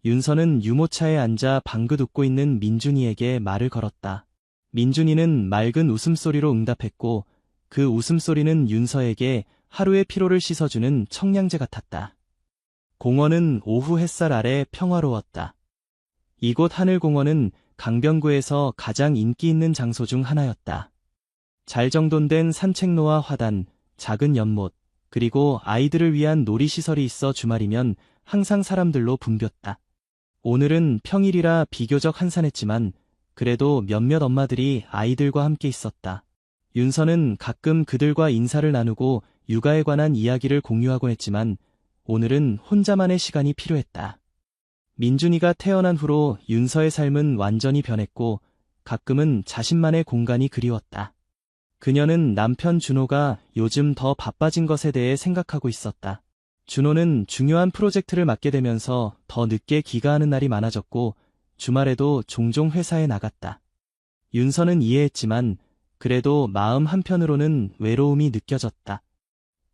Speaker 1: 윤서는 유모차에 앉아 방긋 웃고 있는 민준이에게 말을 걸었다. 민준이는 맑은 웃음소리로 응답했고 그 웃음소리는 윤서에게 하루의 피로를 씻어주는 청량제 같았다. 공원은 오후 햇살 아래 평화로웠다. 이곳 하늘공원은 강변구에서 가장 인기 있는 장소 중 하나였다. 잘 정돈된 산책로와 화단, 작은 연못, 그리고 아이들을 위한 놀이시설이 있어 주말이면 항상 사람들로 붐볐다. 오늘은 평일이라 비교적 한산했지만 그래도 몇몇 엄마들이 아이들과 함께 있었다. 윤서는 가끔 그들과 인사를 나누고 육아에 관한 이야기를 공유하곤 했지만 오늘은 혼자만의 시간이 필요했다. 민준이가 태어난 후로 윤서의 삶은 완전히 변했고 가끔은 자신만의 공간이 그리웠다. 그녀는 남편 준호가 요즘 더 바빠진 것에 대해 생각하고 있었다. 준호는 중요한 프로젝트를 맡게 되면서 더 늦게 귀가하는 날이 많아졌고 주말에도 종종 회사에 나갔다. 윤서는 이해했지만 그래도 마음 한편으로는 외로움이 느껴졌다.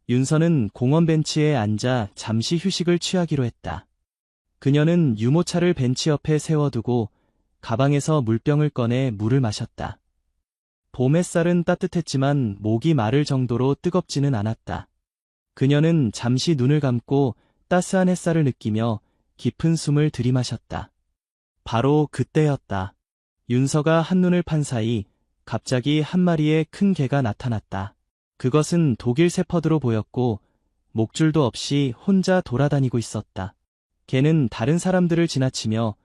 Speaker 1: 윤서는 공원 벤치에 앉아 잠시 휴식을 취하기로 했다. 그녀는 유모차를 벤치 옆에 세워두고 가방에서 물병을 꺼내 물을 마셨다. 봄 햇살은 따뜻했지만 목이 마를 정도로 뜨겁지는 않았다. 그녀는 잠시 눈을 감고 따스한 햇살을 느끼며 깊은 숨을 들이마셨다. 바로 그때였다. 윤서가 한눈을 판 사이 갑자기 한 마리의 큰 개가 나타났다. 그것은 독일 세퍼드로 보였고 목줄도 없이 혼자 돌아다니고 있었다. 개는 다른 사람들을 지나치며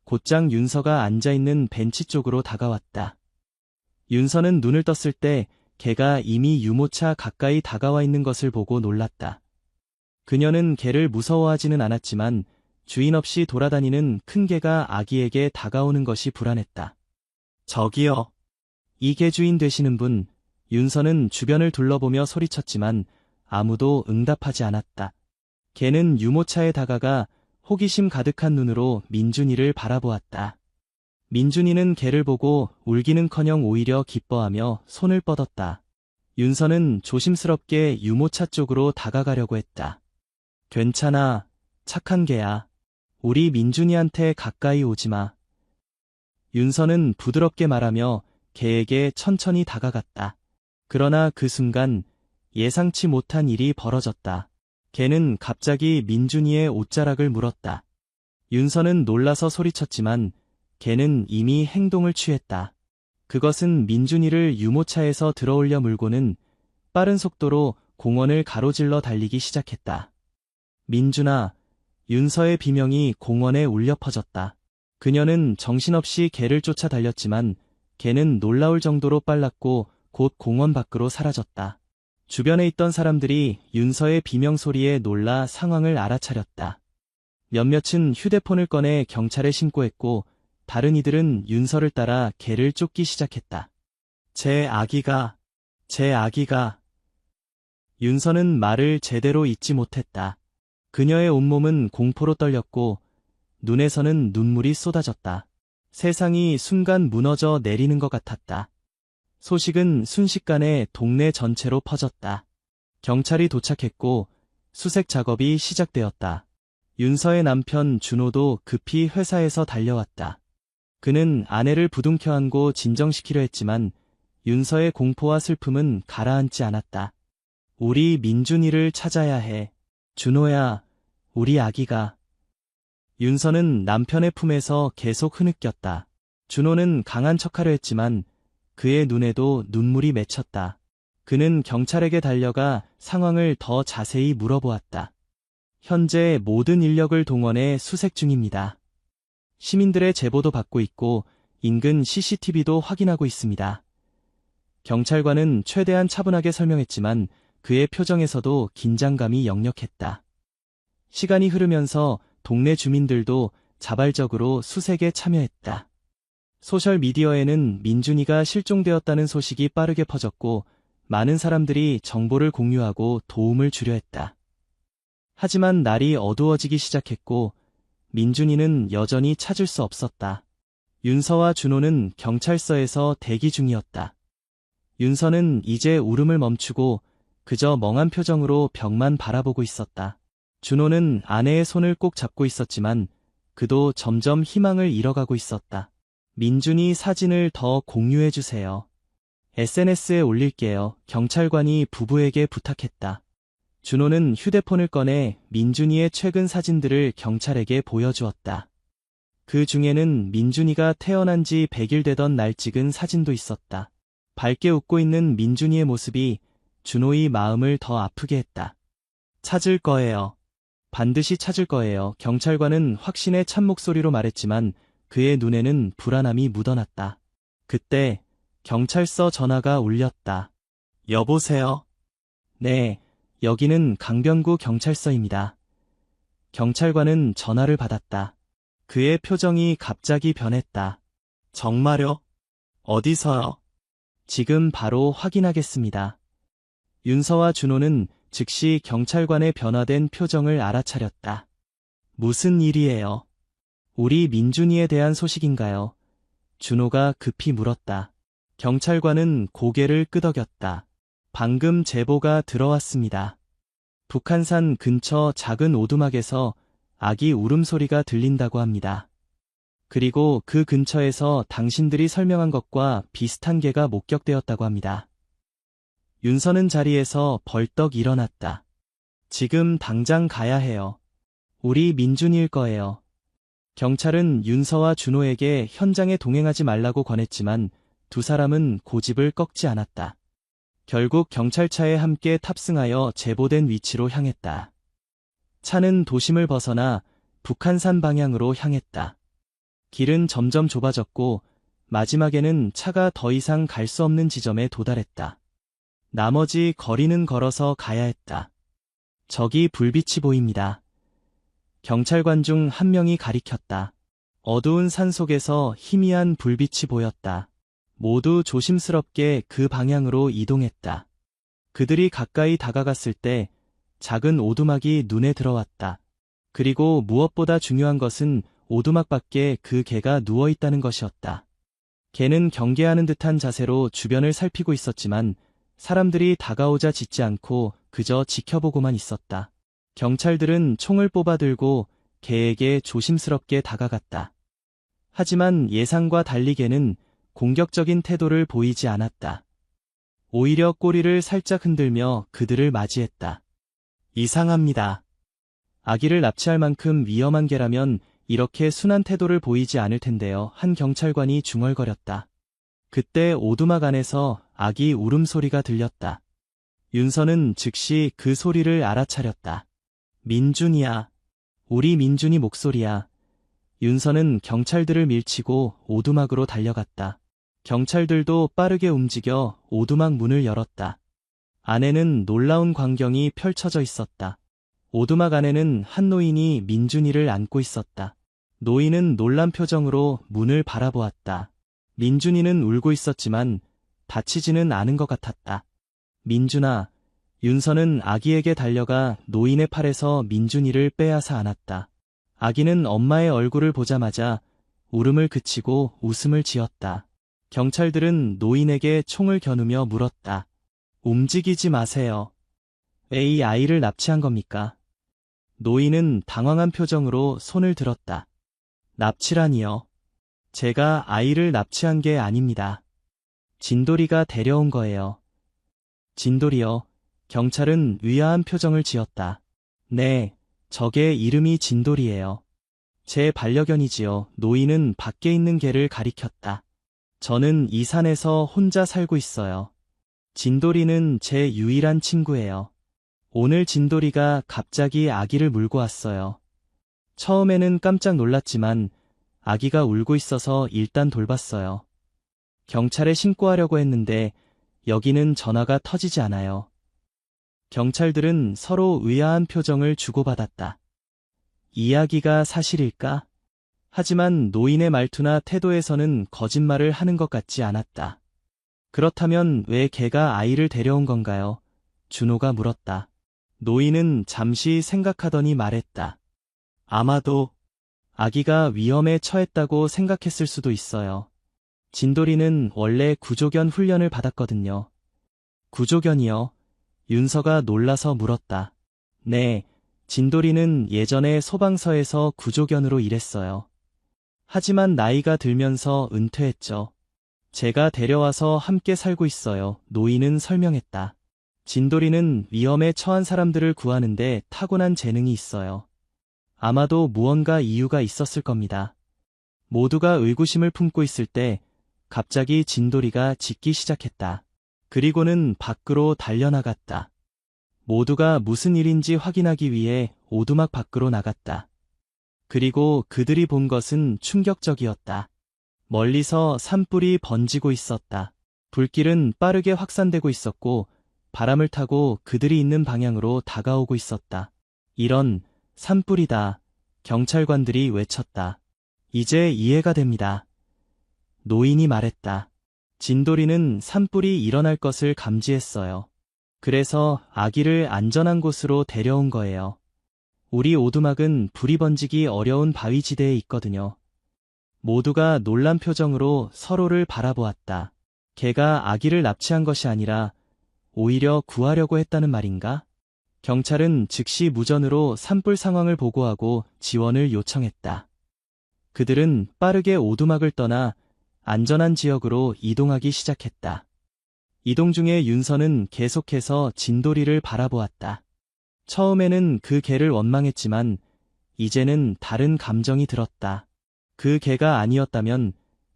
Speaker 1: 곧장 윤서가 앉아있는 벤치 쪽으로 다가왔다. 윤서는 눈을 떴을 때 개가 이미 유모차 가까이 다가와 있는 것을 보고 놀랐다. 그녀는 개를 무서워하지는 않았지만 주인 없이 돌아다니는 큰 개가 아기에게 다가오는 것이 불안했다. 저기요. 이 개 주인 되시는 분. 윤서는 주변을 둘러보며 소리쳤지만 아무도 응답하지 않았다. 개는 유모차에 다가가 호기심 가득한 눈으로 민준이를 바라보았다. 민준이는 개를 보고 울기는커녕 오히려 기뻐하며 손을 뻗었다. 윤서는 조심스럽게 유모차 쪽으로 다가가려고 했다. 괜찮아, 착한 개야. 우리 민준이한테 가까이 오지 마. 윤서는 부드럽게 말하며 개에게 천천히 다가갔다. 그러나 그 순간 예상치 못한 일이 벌어졌다. 개는 갑자기 민준이의 옷자락을 물었다. 윤서는 놀라서 소리쳤지만 개는 이미 행동을 취했다. 그것은 민준이를 유모차에서 들어올려 물고는 빠른 속도로 공원을 가로질러 달리기 시작했다. 민준아, 윤서의 비명이 공원에 울려 퍼졌다. 그녀는 정신없이 개를 쫓아 달렸지만 개는 놀라울 정도로 빨랐고 곧 공원 밖으로 사라졌다. 주변에 있던 사람들이 윤서의 비명 소리에 놀라 상황을 알아차렸다. 몇몇은 휴대폰을 꺼내 경찰에 신고했고 다른 이들은 윤서를 따라 개를 쫓기 시작했다. 제 아기가. 윤서는 말을 제대로 잇지 못했다. 그녀의 온몸은 공포로 떨렸고 눈에서는 눈물이 쏟아졌다. 세상이 순간 무너져 내리는 것 같았다. 소식은 순식간에 동네 전체로 퍼졌다. 경찰이 도착했고 수색 작업이 시작되었다. 윤서의 남편 준호도 급히 회사에서 달려왔다. 그는 아내를 부둥켜 안고 진정시키려 했지만 윤서의 공포와 슬픔은 가라앉지 않았다. 우리 민준이를 찾아야 해. 준호야, 우리 아기가. 윤서는 남편의 품에서 계속 흐느꼈다. 준호는 강한 척하려 했지만 그의 눈에도 눈물이 맺혔다. 그는 경찰에게 달려가 상황을 더 자세히 물어보았다. 현재 모든 인력을 동원해 수색 중입니다. 시민들의 제보도 받고 있고 인근 CCTV도 확인하고 있습니다. 경찰관은 최대한 차분하게 설명했지만 그의 표정에서도 긴장감이 역력했다. 시간이 흐르면서 동네 주민들도 자발적으로 수색에 참여했다. 소셜미디어에는 민준이가 실종되었다는 소식이 빠르게 퍼졌고 많은 사람들이 정보를 공유하고 도움을 주려 했다. 하지만 날이 어두워지기 시작했고 민준이는 여전히 찾을 수 없었다. 윤서와 준호는 경찰서에서 대기 중이었다. 윤서는 이제 울음을 멈추고 그저 멍한 표정으로 벽만 바라보고 있었다. 준호는 아내의 손을 꼭 잡고 있었지만 그도 점점 희망을 잃어가고 있었다. 민준이 사진을 더 공유해주세요. SNS에 올릴게요. 경찰관이 부부에게 부탁했다. 준호는 휴대폰을 꺼내 민준이의 최근 사진들을 경찰에게 보여주었다. 그 중에는 민준이가 태어난 지 100일 되던 날 찍은 사진도 있었다. 밝게 웃고 있는 민준이의 모습이 준호의 마음을 더 아프게 했다. 찾을 거예요. 반드시 찾을 거예요. 경찰관은 확신에 찬 목소리로 말했지만 그의 눈에는 불안함이 묻어났다. 그때 경찰서 전화가 울렸다. 여보세요? 네, 여기는 강변구 경찰서입니다. 경찰관은 전화를 받았다. 그의 표정이 갑자기 변했다. 정말요? 어디서요? 지금 바로 확인하겠습니다. 윤서와 준호는 즉시 경찰관의 변화된 표정을 알아차렸다. 무슨 일이에요? 우리 민준이에 대한 소식인가요? 준호가 급히 물었다. 경찰관은 고개를 끄덕였다. 방금 제보가 들어왔습니다. 북한산 근처 작은 오두막에서 아기 울음소리가 들린다고 합니다. 그리고 그 근처에서 당신들이 설명한 것과 비슷한 개가 목격되었다고 합니다. 윤서는 자리에서 벌떡 일어났다. 지금 당장 가야 해요. 우리 민준이일 거예요. 경찰은 윤서와 준호에게 현장에 동행하지 말라고 권했지만 두 사람은 고집을 꺾지 않았다. 결국 경찰차에 함께 탑승하여 제보된 위치로 향했다. 차는 도심을 벗어나 북한산 방향으로 향했다. 길은 점점 좁아졌고 마지막에는 차가 더 이상 갈 수 없는 지점에 도달했다. 나머지 거리는 걸어서 가야 했다. 저기 불빛이 보입니다. 경찰관 중 한 명이 가리켰다. 어두운 산 속에서 희미한 불빛이 보였다. 모두 조심스럽게 그 방향으로 이동했다. 그들이 가까이 다가갔을 때 작은 오두막이 눈에 들어왔다. 그리고 무엇보다 중요한 것은 오두막 밖에 그 개가 누워있다는 것이었다. 개는 경계하는 듯한 자세로 주변을 살피고 있었지만 사람들이 다가오자 짖지 않고 그저 지켜보고만 있었다. 경찰들은 총을 뽑아 들고 개에게 조심스럽게 다가갔다. 하지만 예상과 달리 개는 공격적인 태도를 보이지 않았다. 오히려 꼬리를 살짝 흔들며 그들을 맞이했다. 이상합니다. 아기를 납치할 만큼 위험한 개라면 이렇게 순한 태도를 보이지 않을 텐데요. 한 경찰관이 중얼거렸다. 그때 오두막 안에서 아기 울음소리가 들렸다. 윤서는 즉시 그 소리를 알아차렸다. 민준이야. 우리 민준이 목소리야. 윤서는 경찰들을 밀치고 오두막으로 달려갔다. 경찰들도 빠르게 움직여 오두막 문을 열었다. 안에는 놀라운 광경이 펼쳐져 있었다. 오두막 안에는 한 노인이 민준이를 안고 있었다. 노인은 놀란 표정으로 문을 바라보았다. 민준이는 울고 있었지만 다치지는 않은 것 같았다. 민준아, 윤서는 아기에게 달려가 노인의 팔에서 민준이를 빼앗아 안았다. 아기는 엄마의 얼굴을 보자마자 울음을 그치고 웃음을 지었다. 경찰들은 노인에게 총을 겨누며 물었다. 움직이지 마세요. 왜 이 아이를 납치한 겁니까? 노인은 당황한 표정으로 손을 들었다. 납치라니요. 제가 아이를 납치한 게 아닙니다. 진돌이가 데려온 거예요. 진돌이요. 경찰은 의아한 표정을 지었다. 네, 저게 이름이 진돌이에요. 제 반려견이지요. 노인은 밖에 있는 개를 가리켰다. 저는 이 산에서 혼자 살고 있어요. 진돌이는 제 유일한 친구예요. 오늘 진돌이가 갑자기 아기를 물고 왔어요. 처음에는 깜짝 놀랐지만 아기가 울고 있어서 일단 돌봤어요. 경찰에 신고하려고 했는데 여기는 전화가 터지지 않아요. 경찰들은 서로 의아한 표정을 주고받았다. 이야기가 사실일까? 하지만 노인의 말투나 태도에서는 거짓말을 하는 것 같지 않았다. 그렇다면 왜 걔가 아이를 데려온 건가요? 준호가 물었다. 노인은 잠시 생각하더니 말했다. 아마도 아기가 위험에 처했다고 생각했을 수도 있어요. 진돌이는 원래 구조견 훈련을 받았거든요. 구조견이요? 윤서가 놀라서 물었다. 네, 진돌이는 예전에 소방서에서 구조견으로 일했어요. 하지만 나이가 들면서 은퇴했죠. 제가 데려와서 함께 살고 있어요. 노인은 설명했다. 진돌이는 위험에 처한 사람들을 구하는데 타고난 재능이 있어요. 아마도 무언가 이유가 있었을 겁니다. 모두가 의구심을 품고 있을 때 갑자기 진돌이가 짖기 시작했다. 그리고는 밖으로 달려나갔다. 모두가 무슨 일인지 확인하기 위해 오두막 밖으로 나갔다. 그리고 그들이 본 것은 충격적이었다. 멀리서 산불이 번지고 있었다. 불길은 빠르게 확산되고 있었고 바람을 타고 그들이 있는 방향으로 다가오고 있었다. 이런 산불이다. 경찰관들이 외쳤다. 이제 이해가 됩니다. 노인이 말했다. 진돌이는 산불이 일어날 것을 감지했어요. 그래서 아기를 안전한 곳으로 데려온 거예요. 우리 오두막은 불이 번지기 어려운 바위지대에 있거든요. 모두가 놀란 표정으로 서로를 바라보았다. 걔가 아기를 납치한 것이 아니라 오히려 구하려고 했다는 말인가? 경찰은 즉시 무전으로 산불 상황을 보고하고 지원을 요청했다. 그들은 빠르게 오두막을 떠나 안전한 지역으로 이동하기 시작했다. 이동 중에 윤서는 계속해서 진돌이를 바라보았다. 처음에는 그 개를 원망했지만 이제는 다른 감정이 들었다. 그 개가 아니었다면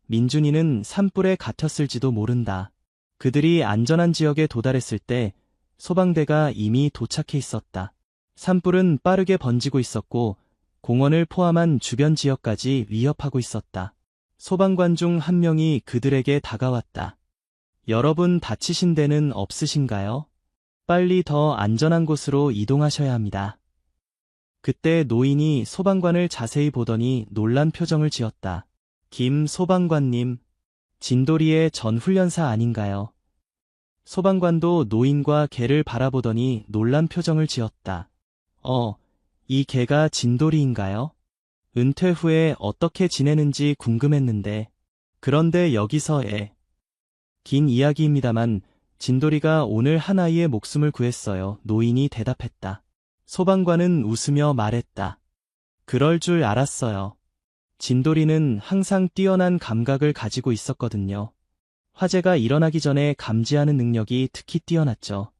Speaker 1: 민준이는 산불에 갇혔을지도 모른다. 그들이 안전한 지역에 도달했을 때 소방대가 이미 도착해 있었다. 산불은 빠르게 번지고 있었고 공원을 포함한 주변 지역까지 위협하고 있었다. 소방관 중 한 명이 그들에게 다가왔다. 여러분 다치신 데는 없으신가요? 빨리 더 안전한 곳으로 이동하셔야 합니다. 그때 노인이 소방관을 자세히 보더니 놀란 표정을 지었다. 김 소방관님, 진돌이의 전 훈련사 아닌가요? 소방관도 노인과 개를 바라보더니 놀란 표정을 지었다. 이 개가 진돌이인가요? 은퇴 후에 어떻게 지내는지 궁금했는데. 그런데 여기서의 긴 이야기입니다만 진돌이가 오늘 한 아이의 목숨을 구했어요. 노인이 대답했다. 소방관은 웃으며 말했다. 그럴 줄 알았어요. 진돌이는 항상 뛰어난 감각을 가지고 있었거든요. 화재가 일어나기 전에 감지하는 능력이 특히 뛰어났죠.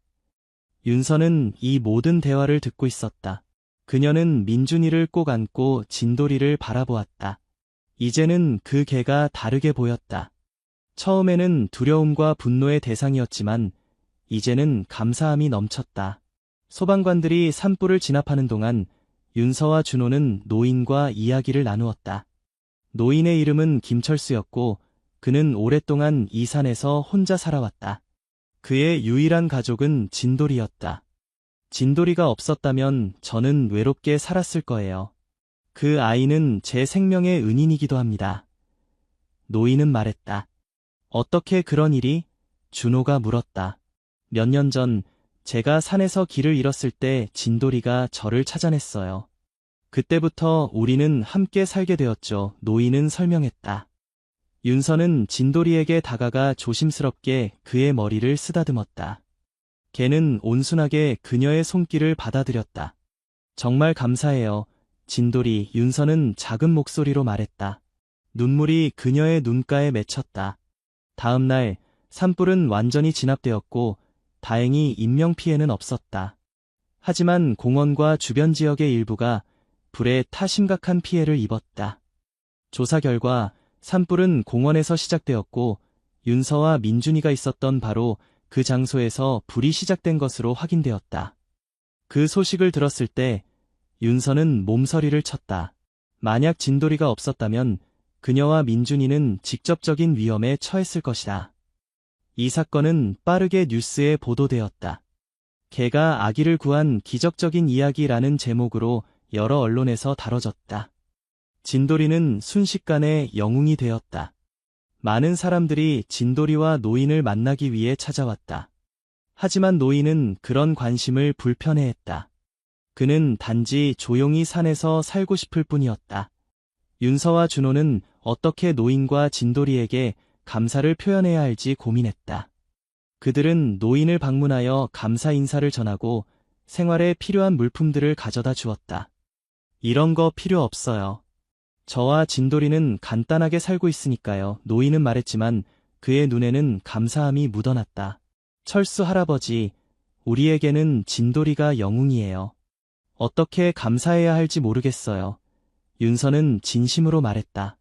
Speaker 1: 윤서는 이 모든 대화를 듣고 있었다. 그녀는 민준이를 꼭 안고 진돌이를 바라보았다. 이제는 그 개가 다르게 보였다. 처음에는 두려움과 분노의 대상이었지만 이제는 감사함이 넘쳤다. 소방관들이 산불을 진압하는 동안 윤서와 준호는 노인과 이야기를 나누었다. 노인의 이름은 김철수였고 그는 오랫동안 이 산에서 혼자 살아왔다. 그의 유일한 가족은 진돌이였다. 진돌이가 없었다면 저는 외롭게 살았을 거예요. 그 아이는 제 생명의 은인이기도 합니다. 노인은 말했다. 어떻게 그런 일이? 준호가 물었다. 몇 년 전 제가 산에서 길을 잃었을 때 진돌이가 저를 찾아냈어요. 그때부터 우리는 함께 살게 되었죠. 노인은 설명했다. 윤서는 진돌이에게 다가가 조심스럽게 그의 머리를 쓰다듬었다. 걔는 온순하게 그녀의 손길을 받아들였다. 정말 감사해요. 진돌이, 윤서는 작은 목소리로 말했다. 눈물이 그녀의 눈가에 맺혔다. 다음 날 산불은 완전히 진압되었고 다행히 인명피해는 없었다. 하지만 공원과 주변 지역의 일부가 불에 타 심각한 피해를 입었다. 조사 결과 산불은 공원에서 시작되었고 윤서와 민준이가 있었던 바로 그 장소에서 불이 시작된 것으로 확인되었다. 그 소식을 들었을 때 윤서는 몸서리를 쳤다. 만약 진돌이가 없었다면 그녀와 민준이는 직접적인 위험에 처했을 것이다. 이 사건은 빠르게 뉴스에 보도되었다. 개가 아기를 구한 기적적인 이야기라는 제목으로 여러 언론에서 다뤄졌다. 진돌이는 순식간에 영웅이 되었다. 많은 사람들이 진돌이와 노인을 만나기 위해 찾아왔다. 하지만 노인은 그런 관심을 불편해했다. 그는 단지 조용히 산에서 살고 싶을 뿐이었다. 윤서와 준호는 어떻게 노인과 진돌이에게 감사를 표현해야 할지 고민했다. 그들은 노인을 방문하여 감사 인사를 전하고 생활에 필요한 물품들을 가져다 주었다. 이런 거 필요 없어요. 저와 진돌이는 간단하게 살고 있으니까요. 노인은 말했지만 그의 눈에는 감사함이 묻어났다. 철수 할아버지, 우리에게는 진돌이가 영웅이에요. 어떻게 감사해야 할지 모르겠어요. 윤서는 진심으로 말했다.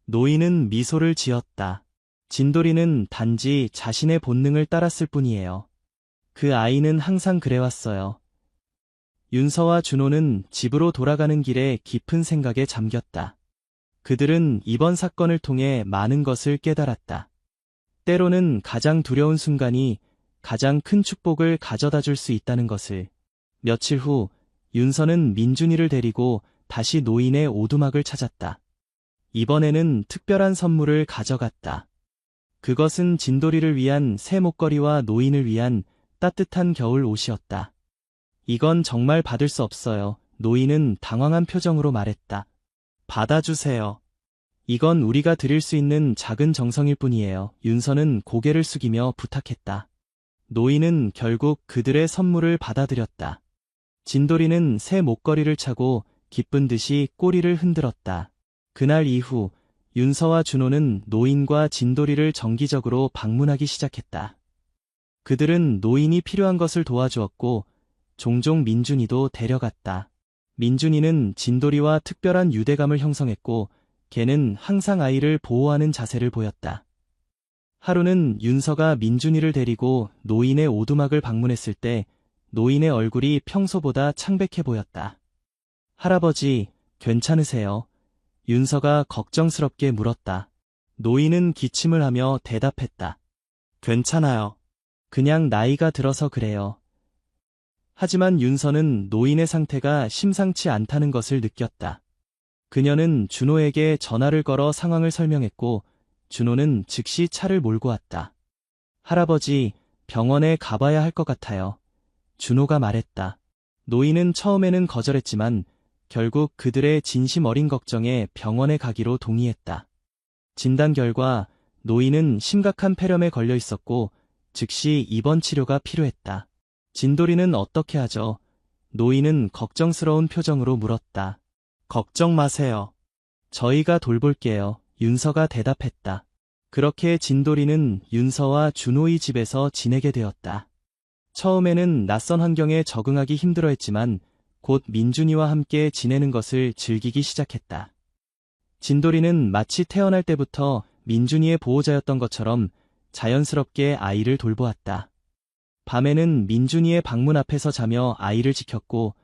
Speaker 1: 노인은 미소를 지었다. 진돌이는 단지 자신의 본능을 따랐을 뿐이에요. 그 아이는 항상 그래왔어요. 윤서와 준호는 집으로 돌아가는 길에 깊은 생각에 잠겼다. 그들은 이번 사건을 통해 많은 것을 깨달았다. 때로는 가장 두려운 순간이 가장 큰 축복을 가져다 줄 수 있다는 것을. 며칠 후 윤서는 민준이를 데리고 다시 노인의 오두막을 찾았다. 이번에는 특별한 선물을 가져갔다. 그것은 진돌이를 위한 새 목걸이와 노인을 위한 따뜻한 겨울 옷이었다. 이건 정말 받을 수 없어요. 노인은 당황한 표정으로 말했다. 받아주세요. 이건 우리가 드릴 수 있는 작은 정성일 뿐이에요. 윤서는 고개를 숙이며 부탁했다. 노인은 결국 그들의 선물을 받아들였다. 진돌이는 새 목걸이를 차고 기쁜 듯이 꼬리를 흔들었다. 그날 이후 윤서와 준호는 노인과 진돌이를 정기적으로 방문하기 시작했다. 그들은 노인이 필요한 것을 도와주었고 종종 민준이도 데려갔다. 민준이는 진돌이와 특별한 유대감을 형성했고 걔는 항상 아이를 보호하는 자세를 보였다. 하루는 윤서가 민준이를 데리고 노인의 오두막을 방문했을 때 노인의 얼굴이 평소보다 창백해 보였다. 할아버지, 괜찮으세요? 윤서가 걱정스럽게 물었다. 노인은 기침을 하며 대답했다. 괜찮아요. 그냥 나이가 들어서 그래요. 하지만 윤서는 노인의 상태가 심상치 않다는 것을 느꼈다. 그녀는 준호에게 전화를 걸어 상황을 설명했고 준호는 즉시 차를 몰고 왔다. 할아버지, 병원에 가봐야 할 것 같아요. 준호가 말했다. 노인은 처음에는 거절했지만 결국 그들의 진심 어린 걱정에 병원에 가기로 동의했다. 진단 결과 노인은 심각한 폐렴에 걸려 있었고 즉시 입원 치료가 필요했다. 진돌이는 어떻게 하죠? 노인은 걱정스러운 표정으로 물었다. 걱정 마세요. 저희가 돌볼게요. 윤서가 대답했다. 그렇게 진돌이는 윤서와 준호의 집에서 지내게 되었다. 처음에는 낯선 환경에 적응하기 힘들어했지만 곧 민준이와 함께 지내는 것을 즐기기 시작했다. 진돌이는 마치 태어날 때부터 민준이의 보호자였던 것처럼 자연스럽게 아이를 돌보았다. 밤에는 민준이의 방문 앞에서 자며 아이를 지켰고,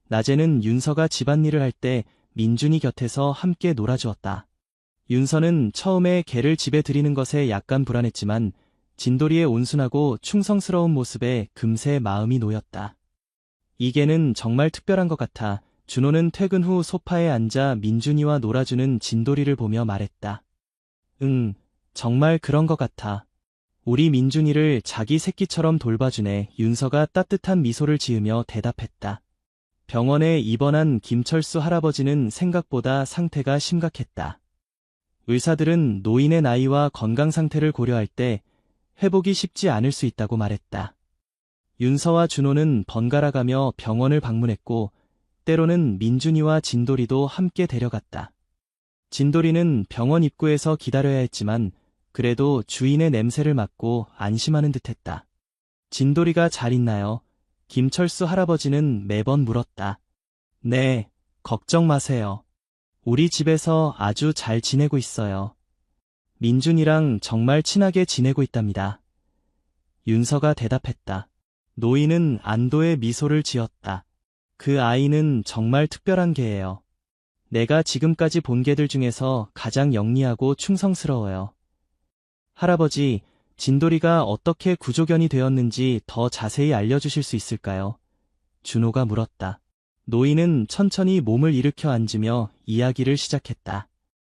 Speaker 1: 낮에는 윤서가 집안일을 할 때 민준이 곁에서 함께 놀아주었다. 윤서는 처음에 개를 집에 들이는 것에 약간 불안했지만 진돌이의 온순하고 충성스러운 모습에 금세 마음이 놓였다. 이 개는 정말 특별한 것 같아. 준호는 퇴근 후 소파에 앉아 민준이와 놀아주는 진돌이를 보며 말했다. 응, 정말 그런 것 같아. 우리 민준이를 자기 새끼처럼 돌봐주네. 윤서가 따뜻한 미소를 지으며 대답했다. 병원에 입원한 김철수 할아버지는 생각보다 상태가 심각했다. 의사들은 노인의 나이와 건강 상태를 고려할 때 회복이 쉽지 않을 수 있다고 말했다. 윤서와 준호는 번갈아가며 병원을 방문했고, 때로는 민준이와 진돌이도 함께 데려갔다. 진돌이는 병원 입구에서 기다려야 했지만 그래도 주인의 냄새를 맡고 안심하는 듯했다. 진돌이가 잘 있나요? 김철수 할아버지는 매번 물었다. 네, 걱정 마세요. 우리 집에서 아주 잘 지내고 있어요. 민준이랑 정말 친하게 지내고 있답니다. 윤서가 대답했다. 노인은 안도의 미소를 지었다. 그 아이는 정말 특별한 개예요. 내가 지금까지 본 개들 중에서 가장 영리하고 충성스러워요. 할아버지, 진돌이가 어떻게 구조견이 되었는지 더 자세히 알려주실 수 있을까요? 준호가 물었다. 노인은 천천히 몸을 일으켜 앉으며 이야기를 시작했다.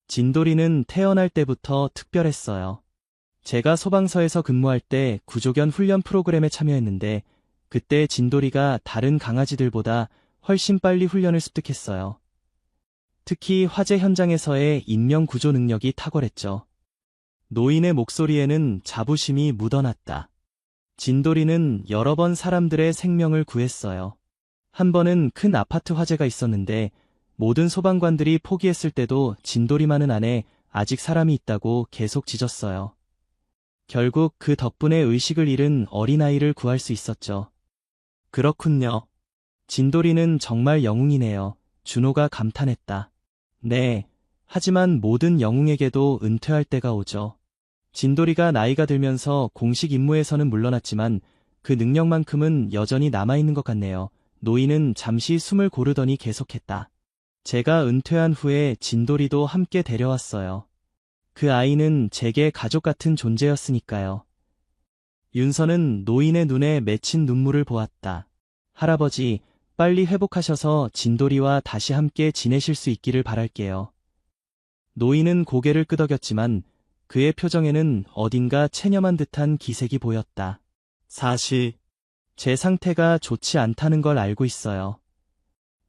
Speaker 1: 진돌이는 태어날 때부터 특별했어요. 제가 소방서에서 근무할 때 구조견 훈련 프로그램에 참여했는데 그때 진돌이가 다른 강아지들보다 훨씬 빨리 훈련을 습득했어요. 특히 화재 현장에서의 인명 구조 능력이 탁월했죠. 노인의 목소리에는 자부심이 묻어났다. 진돌이는 여러 번 사람들의 생명을 구했어요. 한 번은 큰 아파트 화재가 있었는데 모든 소방관들이 포기했을 때도 진돌이만은 안에 아직 사람이 있다고 계속 짖었어요. 결국 그 덕분에 의식을 잃은 어린아이를 구할 수 있었죠. 그렇군요. 진돌이는 정말 영웅이네요. 준호가 감탄했다. 네, 하지만 모든 영웅에게도 은퇴할 때가 오죠. 진돌이가 나이가 들면서 공식 임무에서는 물러났지만 그 능력만큼은 여전히 남아있는 것 같네요. 노인은 잠시 숨을 고르더니 계속했다. 제가 은퇴한 후에 진돌이도 함께 데려왔어요. 그 아이는 제게 가족 같은 존재였으니까요. 윤서는 노인의 눈에 맺힌 눈물을 보았다. 할아버지, 빨리 회복하셔서 진돌이와 다시 함께 지내실 수 있기를 바랄게요. 노인은 고개를 끄덕였지만 그의 표정에는 어딘가 체념한 듯한 기색이 보였다. 사실 제 상태가 좋지 않다는 걸 알고 있어요.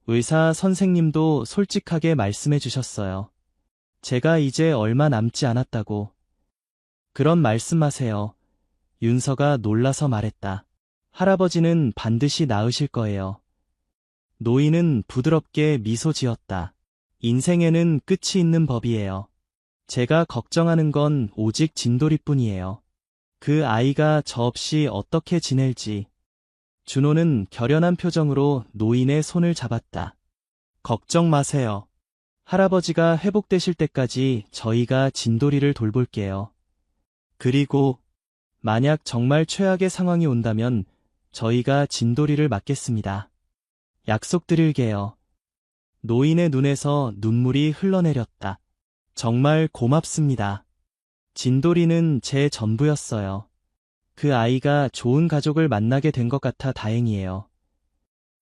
Speaker 1: 의사 선생님도 솔직하게 말씀해 주셨어요. 제가 이제 얼마 남지 않았다고. 그런 말씀하세요. 윤서가 놀라서 말했다. 할아버지는 반드시 나으실 거예요. 노인은 부드럽게 미소 지었다. 인생에는 끝이 있는 법이에요. 제가 걱정하는 건 오직 진돌이뿐이에요. 그 아이가 저 없이 어떻게 지낼지. 준호는 결연한 표정으로 노인의 손을 잡았다. 걱정 마세요. 할아버지가 회복되실 때까지 저희가 진돌이를 돌볼게요. 그리고 만약 정말 최악의 상황이 온다면 저희가 진돌이를 맡겠습니다. 약속드릴게요. 노인의 눈에서 눈물이 흘러내렸다. 정말 고맙습니다. 진돌이는 제 전부였어요. 그 아이가 좋은 가족을 만나게 된 것 같아 다행이에요.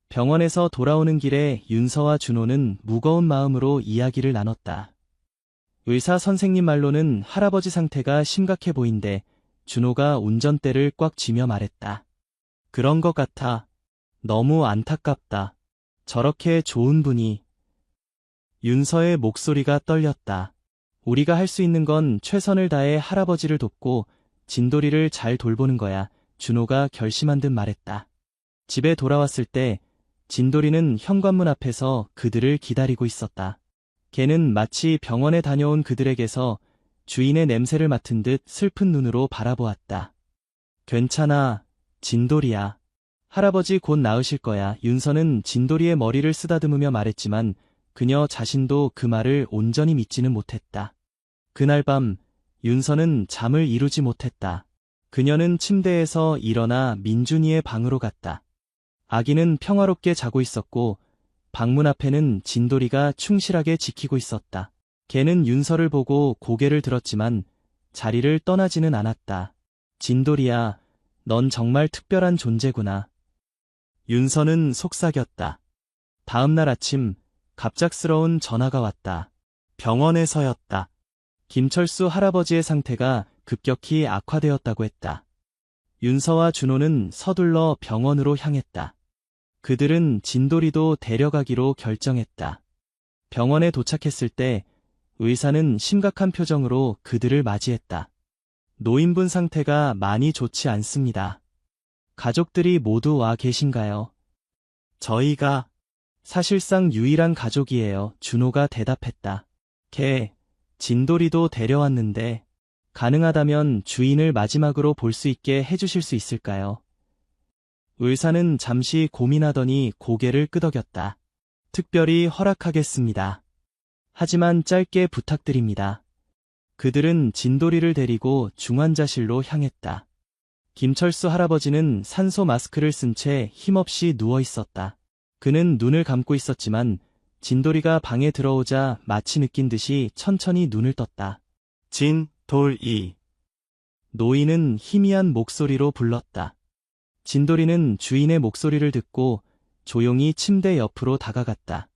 Speaker 1: 병원에서 돌아오는 길에 윤서와 준호는 무거운 마음으로 이야기를 나눴다. 의사 선생님 말로는 할아버지 상태가 심각해 보인대 준호가 운전대를 꽉 쥐며 말했다. 그런 것 같아. 너무 안타깝다. 저렇게 좋은 분이. 윤서의 목소리가 떨렸다. 우리가 할 수 있는 건 최선을 다해 할아버지를 돕고 진돌이를 잘 돌보는 거야. 준호가 결심한 듯 말했다. 집에 돌아왔을 때 진돌이는 현관문 앞에서 그들을 기다리고 있었다. 걔는 마치 병원에 다녀온 그들에게서 주인의 냄새를 맡은 듯 슬픈 눈으로 바라보았다. 괜찮아, 진돌이야. 할아버지 곧 나으실 거야. 윤서는 진돌이의 머리를 쓰다듬으며 말했지만 그녀 자신도 그 말을 온전히 믿지는 못했다. 그날 밤 윤서는 잠을 이루지 못했다. 그녀는 침대에서 일어나 민준이의 방으로 갔다. 아기는 평화롭게 자고 있었고 방문 앞에는 진돌이가 충실하게 지키고 있었다. 걔는 윤서를 보고 고개를 들었지만 자리를 떠나지는 않았다. 진돌이야, 넌 정말 특별한 존재구나. 윤서는 속삭였다. 다음 날 아침 갑작스러운 전화가 왔다. 병원에서였다. 김철수 할아버지의 상태가 급격히 악화되었다고 했다. 윤서와 준호는 서둘러 병원으로 향했다. 그들은 진돌이도 데려가기로 결정했다. 병원에 도착했을 때 의사는 심각한 표정으로 그들을 맞이했다. 노인분 상태가 많이 좋지 않습니다. 가족들이 모두 와 계신가요? 저희가 사실상 유일한 가족이에요. 준호가 대답했다. 진돌이도 데려왔는데 가능하다면 주인을 마지막으로 볼 수 있게 해주실 수 있을까요? 의사는 잠시 고민하더니 고개를 끄덕였다. 특별히 허락하겠습니다. 하지만 짧게 부탁드립니다. 그들은 진돌이를 데리고 중환자실로 향했다. 김철수 할아버지는 산소 마스크를 쓴 채 힘없이 누워 있었다. 그는 눈을 감고 있었지만 진돌이가 방에 들어오자 마치 느낀 듯이 천천히 눈을 떴다. 진돌이. 노인은 희미한 목소리로 불렀다. 진돌이는 주인의 목소리를 듣고 조용히 침대 옆으로 다가갔다.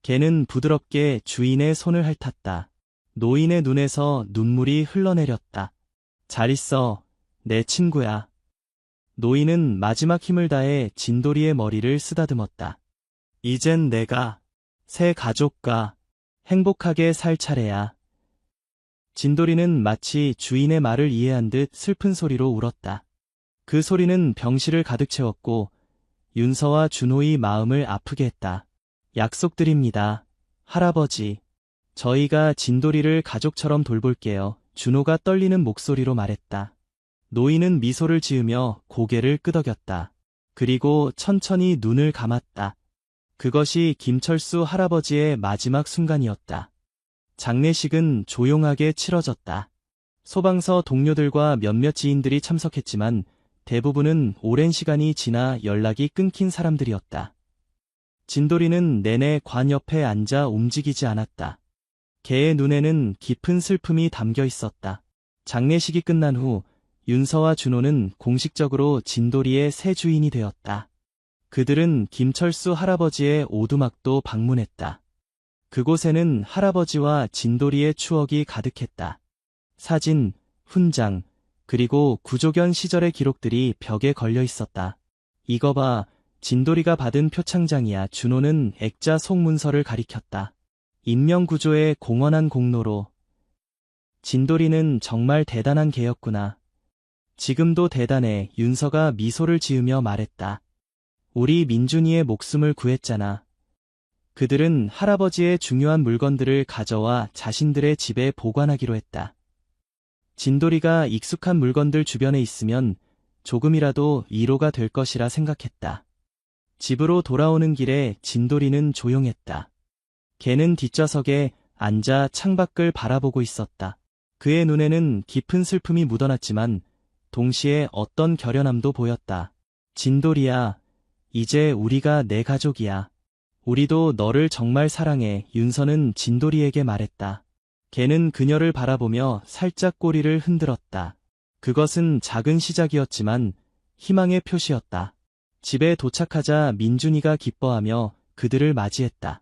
Speaker 1: 걔는 부드럽게 주인의 손을 핥았다. 노인의 눈에서 눈물이 흘러내렸다. 잘 있어, 내 친구야. 노인은 마지막 힘을 다해 진돌이의 머리를 쓰다듬었다. 이젠 내가 새 가족과 행복하게 살 차례야. 진돌이는 마치 주인의 말을 이해한 듯 슬픈 소리로 울었다. 그 소리는 병실을 가득 채웠고 윤서와 준호의 마음을 아프게 했다. 약속드립니다, 할아버지. 저희가 진돌이를 가족처럼 돌볼게요. 준호가 떨리는 목소리로 말했다. 노인은 미소를 지으며 고개를 끄덕였다. 그리고 천천히 눈을 감았다. 그것이 김철수 할아버지의 마지막 순간이었다. 장례식은 조용하게 치러졌다. 소방서 동료들과 몇몇 지인들이 참석했지만 대부분은 오랜 시간이 지나 연락이 끊긴 사람들이었다. 진돌이는 내내 관 옆에 앉아 움직이지 않았다. 걔의 눈에는 깊은 슬픔이 담겨 있었다. 장례식이 끝난 후 윤서와 준호는 공식적으로 진돌이의 새 주인이 되었다. 그들은 김철수 할아버지의 오두막도 방문했다. 그곳에는 할아버지와 진돌이의 추억이 가득했다. 사진, 훈장, 그리고 구조견 시절의 기록들이 벽에 걸려 있었다. 이거 봐, 진돌이가 받은 표창장이야. 준호는 액자 속문서를 가리켰다. 인명구조에 공헌한 공로로. 진돌이는 정말 대단한 개였구나. 지금도 대단해. 윤서가 미소를 지으며 말했다. 우리 민준이의 목숨을 구했잖아. 그들은 할아버지의 중요한 물건들을 가져와 자신들의 집에 보관하기로 했다. 진돌이가 익숙한 물건들 주변에 있으면 조금이라도 위로가 될 것이라 생각했다. 집으로 돌아오는 길에 진돌이는 조용했다. 걔는 뒷좌석에 앉아 창밖을 바라보고 있었다. 그의 눈에는 깊은 슬픔이 묻어났지만 동시에 어떤 결연함도 보였다. 진돌이야, 이제 우리가 내 가족이야. 우리도 너를 정말 사랑해. 윤서는 진돌이에게 말했다. 걔는 그녀를 바라보며 살짝 꼬리를 흔들었다. 그것은 작은 시작이었지만 희망의 표시였다. 집에 도착하자 민준이가 기뻐하며 그들을 맞이했다.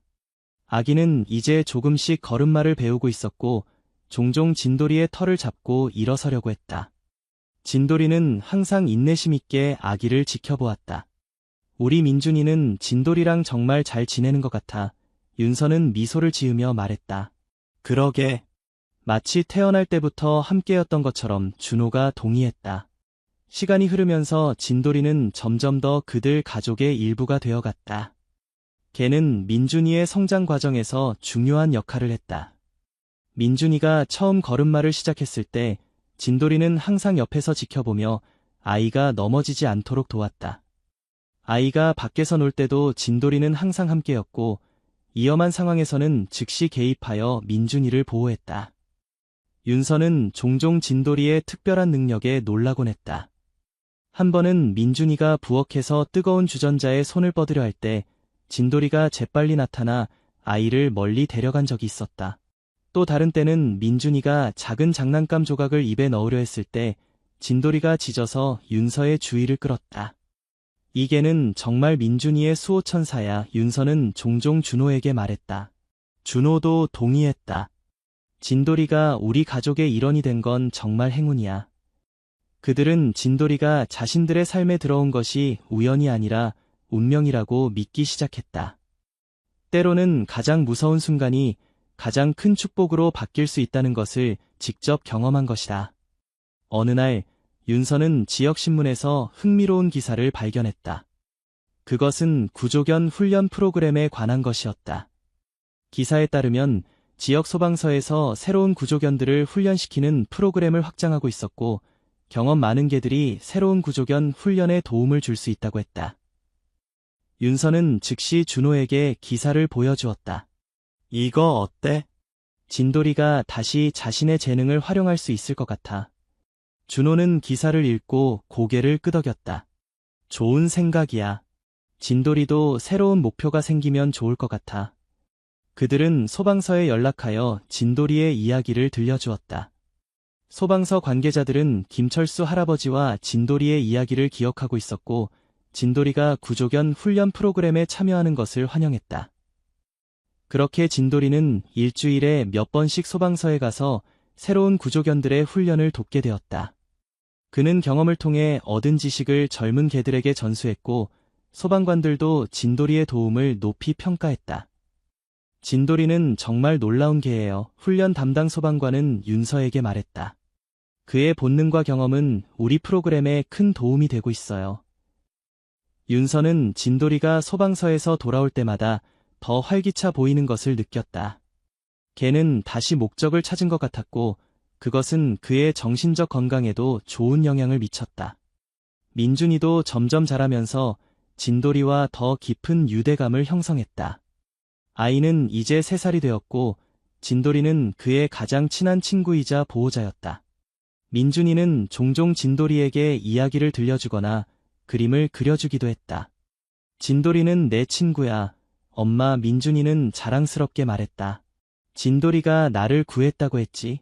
Speaker 1: 아기는 이제 조금씩 걸음마를 배우고 있었고 종종 진돌이의 털을 잡고 일어서려고 했다. 진돌이는 항상 인내심 있게 아기를 지켜보았다. 우리 민준이는 진돌이랑 정말 잘 지내는 것 같아. 윤서는 미소를 지으며 말했다. 그러게. 마치 태어날 때부터 함께였던 것처럼 준호가 동의했다. 시간이 흐르면서 진돌이는 점점 더 그들 가족의 일부가 되어갔다. 걔는 민준이의 성장 과정에서 중요한 역할을 했다. 민준이가 처음 걸음마를 시작했을 때 진돌이는 항상 옆에서 지켜보며 아이가 넘어지지 않도록 도왔다. 아이가 밖에서 놀 때도 진돌이는 항상 함께였고 위험한 상황에서는 즉시 개입하여 민준이를 보호했다. 윤서는 종종 진돌이의 특별한 능력에 놀라곤 했다. 한 번은 민준이가 부엌에서 뜨거운 주전자에 손을 뻗으려 할 때 진돌이가 재빨리 나타나 아이를 멀리 데려간 적이 있었다. 또 다른 때는 민준이가 작은 장난감 조각을 입에 넣으려 했을 때 진돌이가 짖어서 윤서의 주의를 끌었다. 이 개는 정말 민준이의 수호천사야. 윤서는 종종 준호에게 말했다. 준호도 동의했다. 진돌이가 우리 가족의 일원이 된 건 정말 행운이야. 그들은 진돌이가 자신들의 삶에 들어온 것이 우연이 아니라 운명이라고 믿기 시작했다. 때로는 가장 무서운 순간이 가장 큰 축복으로 바뀔 수 있다는 것을 직접 경험한 것이다. 어느 날 윤서는 지역신문에서 흥미로운 기사를 발견했다. 그것은 구조견 훈련 프로그램에 관한 것이었다. 기사에 따르면 지역 소방서에서 새로운 구조견들을 훈련시키는 프로그램을 확장하고 있었고 경험 많은 개들이 새로운 구조견 훈련에 도움을 줄 수 있다고 했다. 윤서는 즉시 준호에게 기사를 보여주었다. 이거 어때? 진돌이가 다시 자신의 재능을 활용할 수 있을 것 같아. 준호는 기사를 읽고 고개를 끄덕였다. 좋은 생각이야. 진돌이도 새로운 목표가 생기면 좋을 것 같아. 그들은 소방서에 연락하여 진돌이의 이야기를 들려주었다. 소방서 관계자들은 김철수 할아버지와 진돌이의 이야기를 기억하고 있었고 진돌이가 구조견 훈련 프로그램에 참여하는 것을 환영했다. 그렇게 진돌이는 일주일에 몇 번씩 소방서에 가서 새로운 구조견들의 훈련을 돕게 되었다. 그는 경험을 통해 얻은 지식을 젊은 개들에게 전수했고 소방관들도 진돌이의 도움을 높이 평가했다. 진돌이는 정말 놀라운 개예요. 훈련 담당 소방관은 윤서에게 말했다. 그의 본능과 경험은 우리 프로그램에 큰 도움이 되고 있어요. 윤서는 진돌이가 소방서에서 돌아올 때마다 더 활기차 보이는 것을 느꼈다. 개는 다시 목적을 찾은 것 같았고 그것은 그의 정신적 건강에도 좋은 영향을 미쳤다. 민준이도 점점 자라면서 진돌이와 더 깊은 유대감을 형성했다. 아이는 이제 3살이 되었고 진돌이는 그의 가장 친한 친구이자 보호자였다. 민준이는 종종 진돌이에게 이야기를 들려주거나 그림을 그려주기도 했다. 진돌이는 내 친구야. 엄마. 민준이는 자랑스럽게 말했다. 진돌이가 나를 구했다고 했지.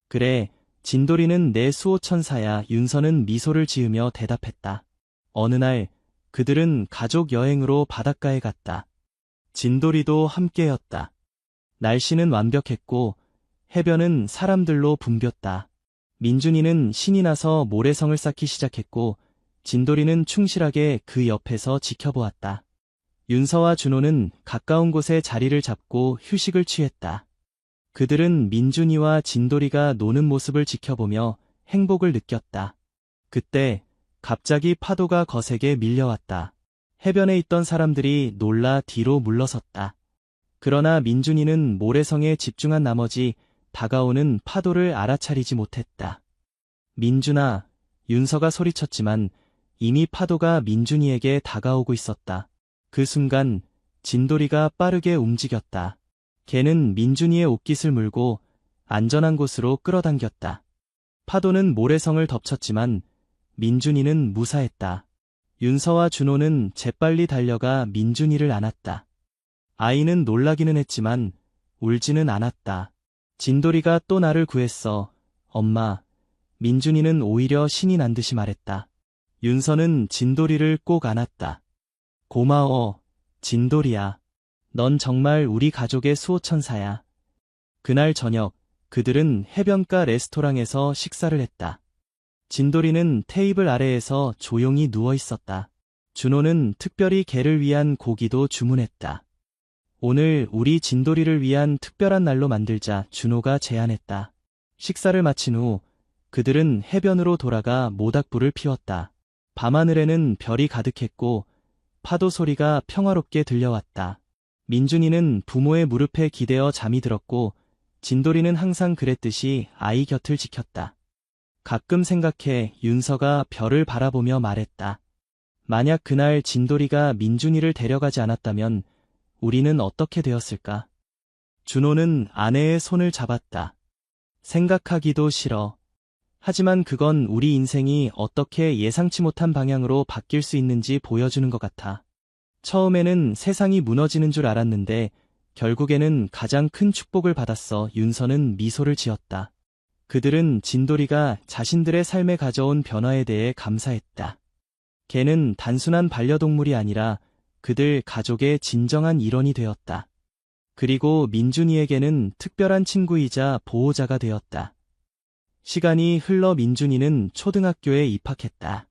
Speaker 1: 그래, 진돌이는 내 수호천사야. 윤서는 미소를 지으며 대답했다. 어느 날 그들은 가족 여행으로 바닷가에 갔다. 진돌이도 함께였다. 날씨는 완벽했고 해변은 사람들로 붐볐다. 민준이는 신이 나서 모래성을 쌓기 시작했고 진돌이는 충실하게 그 옆에서 지켜보았다. 윤서와 준호는 가까운 곳에 자리를 잡고 휴식을 취했다. 그들은 민준이와 진돌이가 노는 모습을 지켜보며 행복을 느꼈다. 그때 갑자기 파도가 거세게 밀려왔다. 해변에 있던 사람들이 놀라 뒤로 물러섰다. 그러나 민준이는 모래성에 집중한 나머지 다가오는 파도를 알아차리지 못했다. 민준아, 윤서가 소리쳤지만 이미 파도가 민준이에게 다가오고 있었다. 그 순간 진돌이가 빠르게 움직였다. 걔는 민준이의 옷깃을 물고 안전한 곳으로 끌어당겼다. 파도는 모래성을 덮쳤지만 민준이는 무사했다. 윤서와 준호는 재빨리 달려가 민준이를 안았다. 아이는 놀라기는 했지만 울지는 않았다. 진돌이가 또 나를 구했어. 엄마. 민준이는 오히려 신이 난 듯이 말했다. 윤서는 진돌이를 꼭 안았다. 고마워, 진돌이야. 넌 정말 우리 가족의 수호천사야. 그날 저녁, 그들은 해변가 레스토랑에서 식사를 했다. 진돌이는 테이블 아래에서 조용히 누워 있었다. 준호는 특별히 개를 위한 고기도 주문했다. 오늘 우리 진돌이를 위한 특별한 날로 만들자. 준호가 제안했다. 식사를 마친 후 그들은 해변으로 돌아가 모닥불을 피웠다. 밤하늘에는 별이 가득했고 파도 소리가 평화롭게 들려왔다. 민준이는 부모의 무릎에 기대어 잠이 들었고 진돌이는 항상 그랬듯이 아이 곁을 지켰다. 가끔 생각해. 윤서가 별을 바라보며 말했다. 만약 그날 진돌이가 민준이를 데려가지 않았다면 우리는 어떻게 되었을까? 준호는 아내의 손을 잡았다. 생각하기도 싫어. 하지만 그건 우리 인생이 어떻게 예상치 못한 방향으로 바뀔 수 있는지 보여주는 것 같아. 처음에는 세상이 무너지는 줄 알았는데 결국에는 가장 큰 축복을 받았어. 윤서는 미소를 지었다. 그들은 진돌이가 자신들의 삶에 가져온 변화에 대해 감사했다. 걔는 단순한 반려동물이 아니라 그들 가족의 진정한 일원이 되었다. 그리고 민준이에게는 특별한 친구이자 보호자가 되었다. 시간이 흘러 민준이는 초등학교에 입학했다.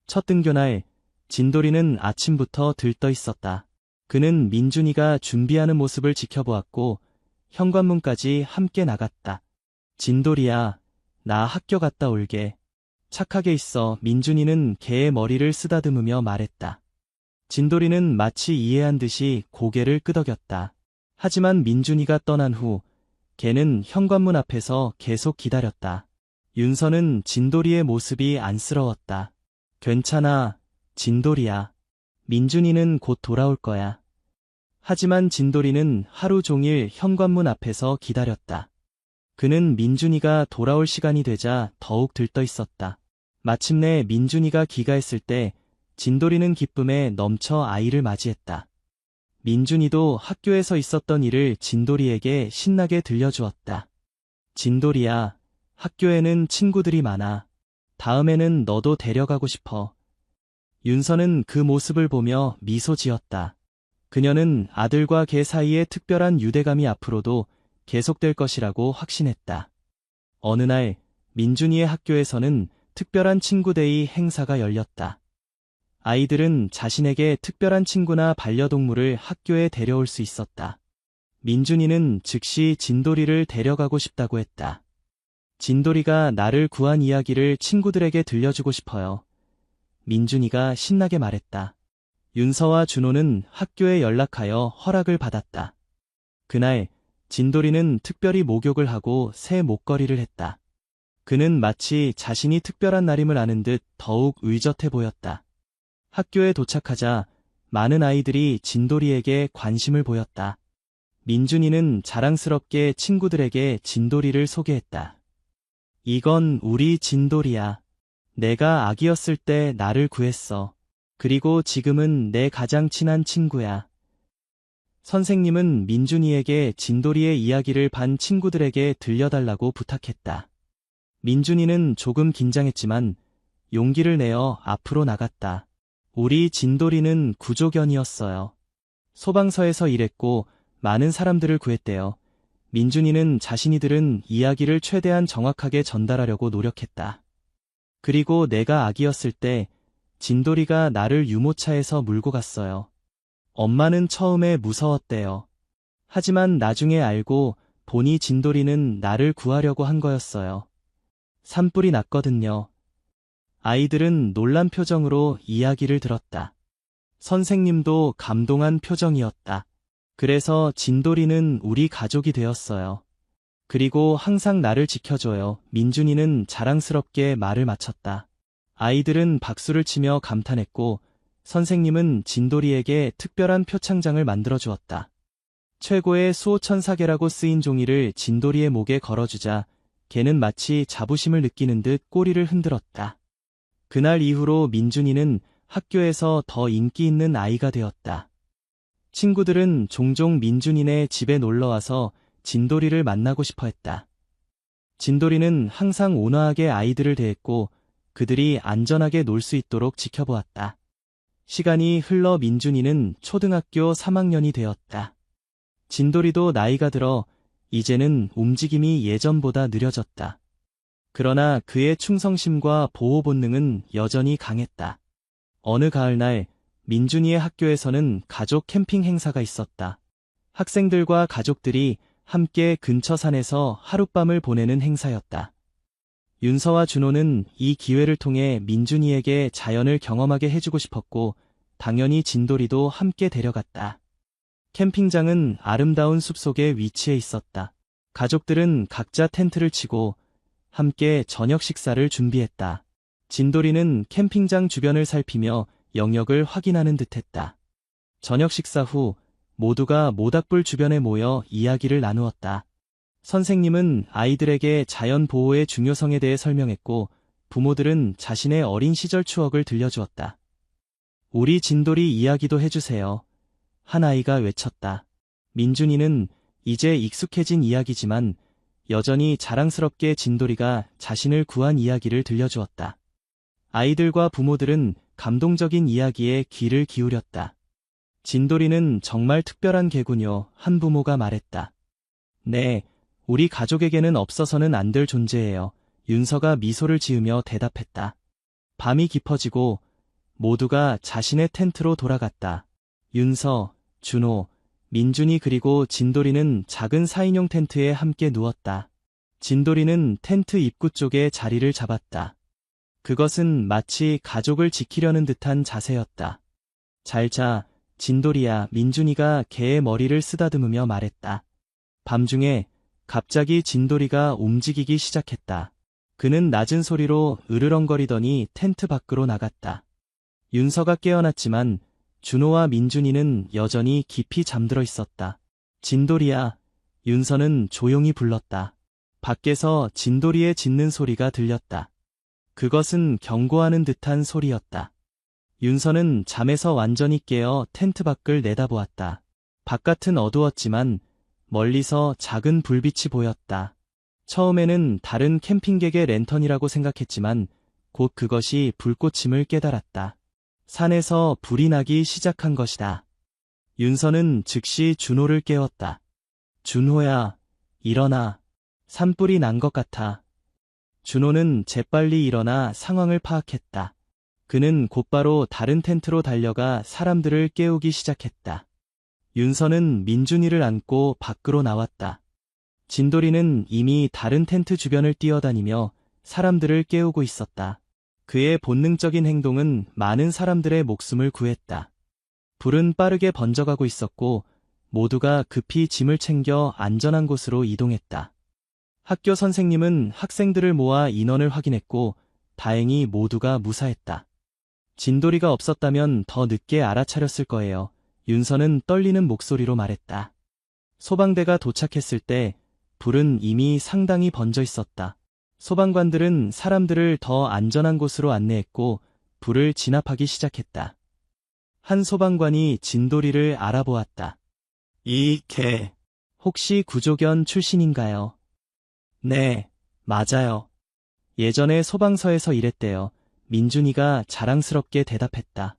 Speaker 1: 첫 등교날, 진돌이는 아침부터 들떠 있었다. 그는 민준이가 준비하는 모습을 지켜보았고 현관문까지 함께 나갔다. 진돌이야, 나 학교 갔다 올게. 착하게 있어. 민준이는 걔의 머리를 쓰다듬으며 말했다. 진돌이는 마치 이해한 듯이 고개를 끄덕였다. 하지만 민준이가 떠난 후 걔는 현관문 앞에서 계속 기다렸다. 윤서는 진돌이의 모습이 안쓰러웠다. 괜찮아, 진돌이야. 민준이는 곧 돌아올 거야. 하지만 진돌이는 하루 종일 현관문 앞에서 기다렸다. 그는 민준이가 돌아올 시간이 되자 더욱 들떠 있었다. 마침내 민준이가 귀가했을 때 진돌이는 기쁨에 넘쳐 아이를 맞이했다. 민준이도 학교에서 있었던 일을 진돌이에게 신나게 들려주었다. 진돌이야, 학교에는 친구들이 많아. 다음에는 너도 데려가고 싶어. 윤서는 그 모습을 보며 미소 지었다. 그녀는 아들과 걔 사이의 특별한 유대감이 앞으로도 계속될 것이라고 확신했다. 어느 날 민준이의 학교에서는 특별한 친구데이 행사가 열렸다. 아이들은 자신에게 특별한 친구나 반려동물을 학교에 데려올 수 있었다. 민준이는 즉시 진돌이를 데려가고 싶다고 했다. 진돌이가 나를 구한 이야기를 친구들에게 들려주고 싶어요. 민준이가 신나게 말했다. 윤서와 준호는 학교에 연락하여 허락을 받았다. 그날 진돌이는 특별히 목욕을 하고 새 목걸이를 했다. 그는 마치 자신이 특별한 날임을 아는 듯 더욱 의젓해 보였다. 학교에 도착하자 많은 아이들이 진돌이에게 관심을 보였다. 민준이는 자랑스럽게 친구들에게 진돌이를 소개했다. 이건 우리 진돌이야. 내가 아기였을 때 나를 구했어. 그리고 지금은 내 가장 친한 친구야. 선생님은 민준이에게 진돌이의 이야기를 반 친구들에게 들려달라고 부탁했다. 민준이는 조금 긴장했지만 용기를 내어 앞으로 나갔다. 우리 진돌이는 구조견이었어요. 소방서에서 일했고 많은 사람들을 구했대요. 민준이는 자신이 들은 이야기를 최대한 정확하게 전달하려고 노력했다. 그리고 내가 아기였을 때 진돌이가 나를 유모차에서 몰고 갔어요. 엄마는 처음에 무서웠대요. 하지만 나중에 알고 보니 진돌이는 나를 구하려고 한 거였어요. 산불이 났거든요. 아이들은 놀란 표정으로 이야기를 들었다. 선생님도 감동한 표정이었다. 그래서 진돌이는 우리 가족이 되었어요. 그리고 항상 나를 지켜줘요. 민준이는 자랑스럽게 말을 마쳤다. 아이들은 박수를 치며 감탄했고 선생님은 진돌이에게 특별한 표창장을 만들어 주었다. 최고의 수호천사계라고 쓰인 종이를 진돌이의 목에 걸어주자 걔는 마치 자부심을 느끼는 듯 꼬리를 흔들었다. 그날 이후로 민준이는 학교에서 더 인기 있는 아이가 되었다. 친구들은 종종 민준이네 집에 놀러와서 진돌이를 만나고 싶어 했다. 진돌이는 항상 온화하게 아이들을 대했고 그들이 안전하게 놀 수 있도록 지켜보았다. 시간이 흘러 민준이는 초등학교 3학년이 되었다. 진돌이도 나이가 들어 이제는 움직임이 예전보다 느려졌다. 그러나 그의 충성심과 보호 본능은 여전히 강했다. 어느 가을날 민준이의 학교에서는 가족 캠핑 행사가 있었다. 학생들과 가족들이 함께 근처 산에서 하룻밤을 보내는 행사였다. 윤서와 준호는 이 기회를 통해 민준이에게 자연을 경험하게 해주고 싶었고 당연히 진돌이도 함께 데려갔다. 캠핑장은 아름다운 숲속에 위치해 있었다. 가족들은 각자 텐트를 치고 함께 저녁 식사를 준비했다. 진돌이는 캠핑장 주변을 살피며 영역을 확인하는 듯했다. 저녁 식사 후 모두가 모닥불 주변에 모여 이야기를 나누었다. 선생님은 아이들에게 자연 보호의 중요성에 대해 설명했고, 부모들은 자신의 어린 시절 추억을 들려주었다. 우리 진돌이 이야기도 해주세요. 한 아이가 외쳤다. 민준이는 이제 익숙해진 이야기지만 여전히 자랑스럽게 진돌이가 자신을 구한 이야기를 들려주었다. 아이들과 부모들은 감동적인 이야기에 귀를 기울였다. 진돌이는 정말 특별한 개군요, 한 부모가 말했다. 네, 우리 가족에게는 없어서는 안 될 존재예요. 윤서가 미소를 지으며 대답했다. 밤이 깊어지고 모두가 자신의 텐트로 돌아갔다. 윤서, 준호, 민준이 그리고 진돌이는 작은 4인용 텐트에 함께 누웠다. 진돌이는 텐트 입구 쪽에 자리를 잡았다. 그것은 마치 가족을 지키려는 듯한 자세였다. 잘 자, 진돌이야. 민준이가 개의 머리를 쓰다듬으며 말했다. 밤중에 갑자기 진돌이가 움직이기 시작했다. 그는 낮은 소리로 으르렁거리더니 텐트 밖으로 나갔다. 윤서가 깨어났지만 준호와 민준이는 여전히 깊이 잠들어 있었다. 진돌이야. 윤서는 조용히 불렀다. 밖에서 진돌이의 짖는 소리가 들렸다. 그것은 경고하는 듯한 소리였다. 윤서는 잠에서 완전히 깨어 텐트 밖을 내다보았다. 바깥은 어두웠지만 멀리서 작은 불빛이 보였다. 처음에는 다른 캠핑객의 랜턴이라고 생각했지만 곧 그것이 불꽃임을 깨달았다. 산에서 불이 나기 시작한 것이다. 윤서는 즉시 준호를 깨웠다. 준호야, 일어나. 산불이 난 것 같아. 준호는 재빨리 일어나 상황을 파악했다. 그는 곧바로 다른 텐트로 달려가 사람들을 깨우기 시작했다. 윤서는 민준이를 안고 밖으로 나왔다. 진돌이는 이미 다른 텐트 주변을 뛰어다니며 사람들을 깨우고 있었다. 그의 본능적인 행동은 많은 사람들의 목숨을 구했다. 불은 빠르게 번져가고 있었고 모두가 급히 짐을 챙겨 안전한 곳으로 이동했다. 학교 선생님은 학생들을 모아 인원을 확인했고 다행히 모두가 무사했다. 진돌이가 없었다면 더 늦게 알아차렸을 거예요. 윤서는 떨리는 목소리로 말했다. 소방대가 도착했을 때 불은 이미 상당히 번져 있었다. 소방관들은 사람들을 더 안전한 곳으로 안내했고 불을 진압하기 시작했다. 한 소방관이 진돌이를 알아보았다. 이 개, 혹시 구조견 출신인가요? 네, 맞아요. 예전에 소방서에서 일했대요. 민준이가 자랑스럽게 대답했다.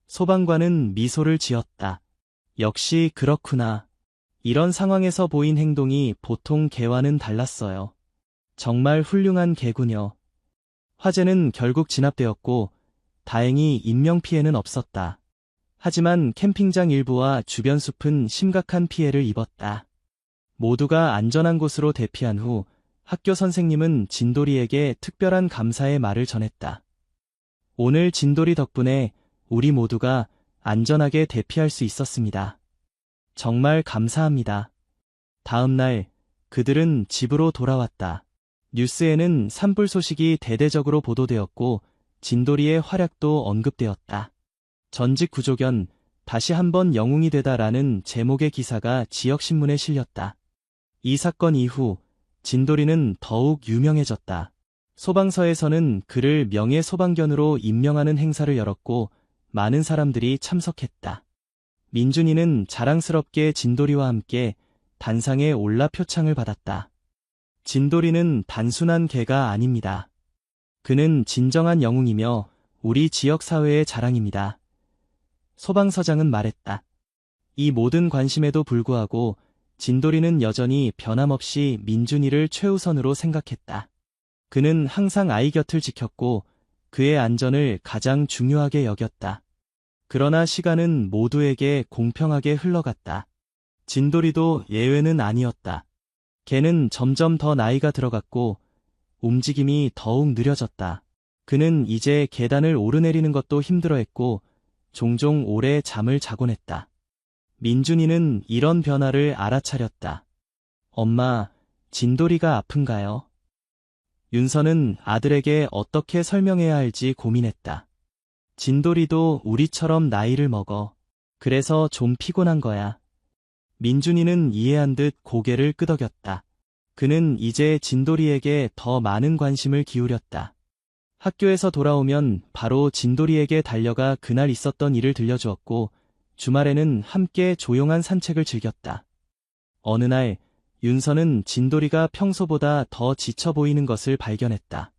Speaker 1: 소방관은 미소를 지었다. 역시 그렇구나. 이런 상황에서 보인 행동이 보통 개와는 달랐어요. 정말 훌륭한 개군요. 화재는 결국 진압되었고 다행히 인명피해는 없었다. 하지만 캠핑장 일부와 주변 숲은 심각한 피해를 입었다. 모두가 안전한 곳으로 대피한 후 학교 선생님은 진돌이에게 특별한 감사의 말을 전했다. 오늘 진돌이 덕분에 우리 모두가 안전하게 대피할 수 있었습니다. 정말 감사합니다. 다음 날 그들은 집으로 돌아왔다. 뉴스에는 산불 소식이 대대적으로 보도되었고 진돌이의 활약도 언급되었다. 전직 구조견, 다시 한번 영웅이 되다라는 제목의 기사가 지역신문에 실렸다. 이 사건 이후 진돌이는 더욱 유명해졌다. 소방서에서는 그를 명예소방견으로 임명하는 행사를 열었고 많은 사람들이 참석했다. 민준이는 자랑스럽게 진돌이와 함께 단상에 올라 표창을 받았다. 진돌이는 단순한 개가 아닙니다. 그는 진정한 영웅이며 우리 지역 사회의 자랑입니다. 소방서장은 말했다. 이 모든 관심에도 불구하고 진돌이는 여전히 변함없이 민준이를 최우선으로 생각했다. 그는 항상 아이 곁을 지켰고 그의 안전을 가장 중요하게 여겼다. 그러나 시간은 모두에게 공평하게 흘러갔다. 진돌이도 예외는 아니었다. 걔는 점점 더 나이가 들어갔고 움직임이 더욱 느려졌다. 그는 이제 계단을 오르내리는 것도 힘들어했고 종종 오래 잠을 자곤 했다. 민준이는 이런 변화를 알아차렸다. 엄마, 진돌이가 아픈가요? 윤서는 아들에게 어떻게 설명해야 할지 고민했다. 진돌이도 우리처럼 나이를 먹어. 그래서 좀 피곤한 거야. 민준이는 이해한 듯 고개를 끄덕였다. 그는 이제 진돌이에게 더 많은 관심을 기울였다. 학교에서 돌아오면 바로 진돌이에게 달려가 그날 있었던 일을 들려주었고, 주말에는 함께 조용한 산책을 즐겼다. 어느 날, 윤서는 진돌이가 평소보다 더 지쳐 보이는 것을 발견했다.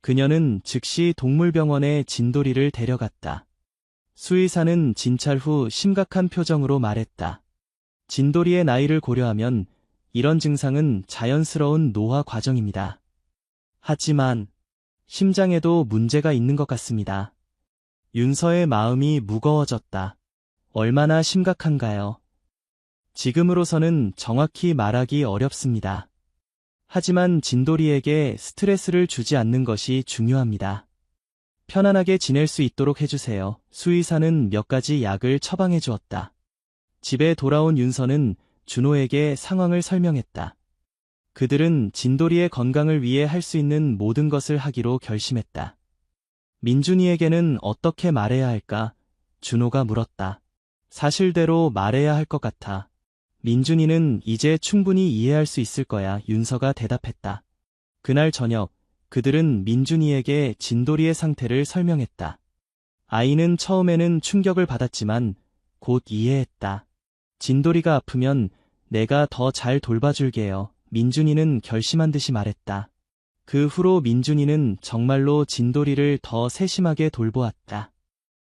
Speaker 1: 그녀는 즉시 동물병원에 진돌이를 데려갔다. 수의사는 진찰 후 심각한 표정으로 말했다. 진돌이의 나이를 고려하면 이런 증상은 자연스러운 노화 과정입니다. 하지만 심장에도 문제가 있는 것 같습니다. 윤서의 마음이 무거워졌다. 얼마나 심각한가요? 지금으로서는 정확히 말하기 어렵습니다. 하지만 진돌이에게 스트레스를 주지 않는 것이 중요합니다. 편안하게 지낼 수 있도록 해주세요. 수의사는 몇 가지 약을 처방해 주었다. 집에 돌아온 윤서는 준호에게 상황을 설명했다. 그들은 진돌이의 건강을 위해 할 수 있는 모든 것을 하기로 결심했다. 민준이에게는 어떻게 말해야 할까? 준호가 물었다. 사실대로 말해야 할 것 같아. 민준이는 이제 충분히 이해할 수 있을 거야. 윤서가 대답했다. 그날 저녁, 그들은 민준이에게 진돌이의 상태를 설명했다. 아이는 처음에는 충격을 받았지만 곧 이해했다. 진돌이가 아프면 내가 더 잘 돌봐줄게요. 민준이는 결심한 듯이 말했다. 그 후로 민준이는 정말로 진돌이를 더 세심하게 돌보았다.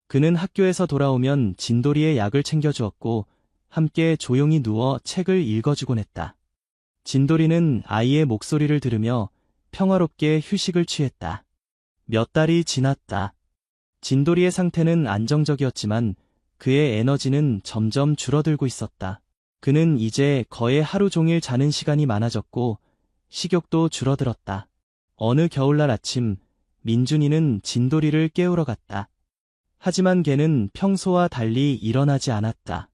Speaker 1: 그는 학교에서 돌아오면 진돌이의 약을 챙겨주었고 함께 조용히 누워 책을 읽어주곤 했다. 진돌이는 아이의 목소리를 들으며 평화롭게 휴식을 취했다. 몇 달이 지났다. 진돌이의 상태는 안정적이었지만 그의 에너지는 점점 줄어들고 있었다. 그는 이제 거의 하루 종일 자는 시간이 많아졌고 식욕도 줄어들었다. 어느 겨울날 아침, 민준이는 진돌이를 깨우러 갔다. 하지만 걔는 평소와 달리 일어나지 않았다.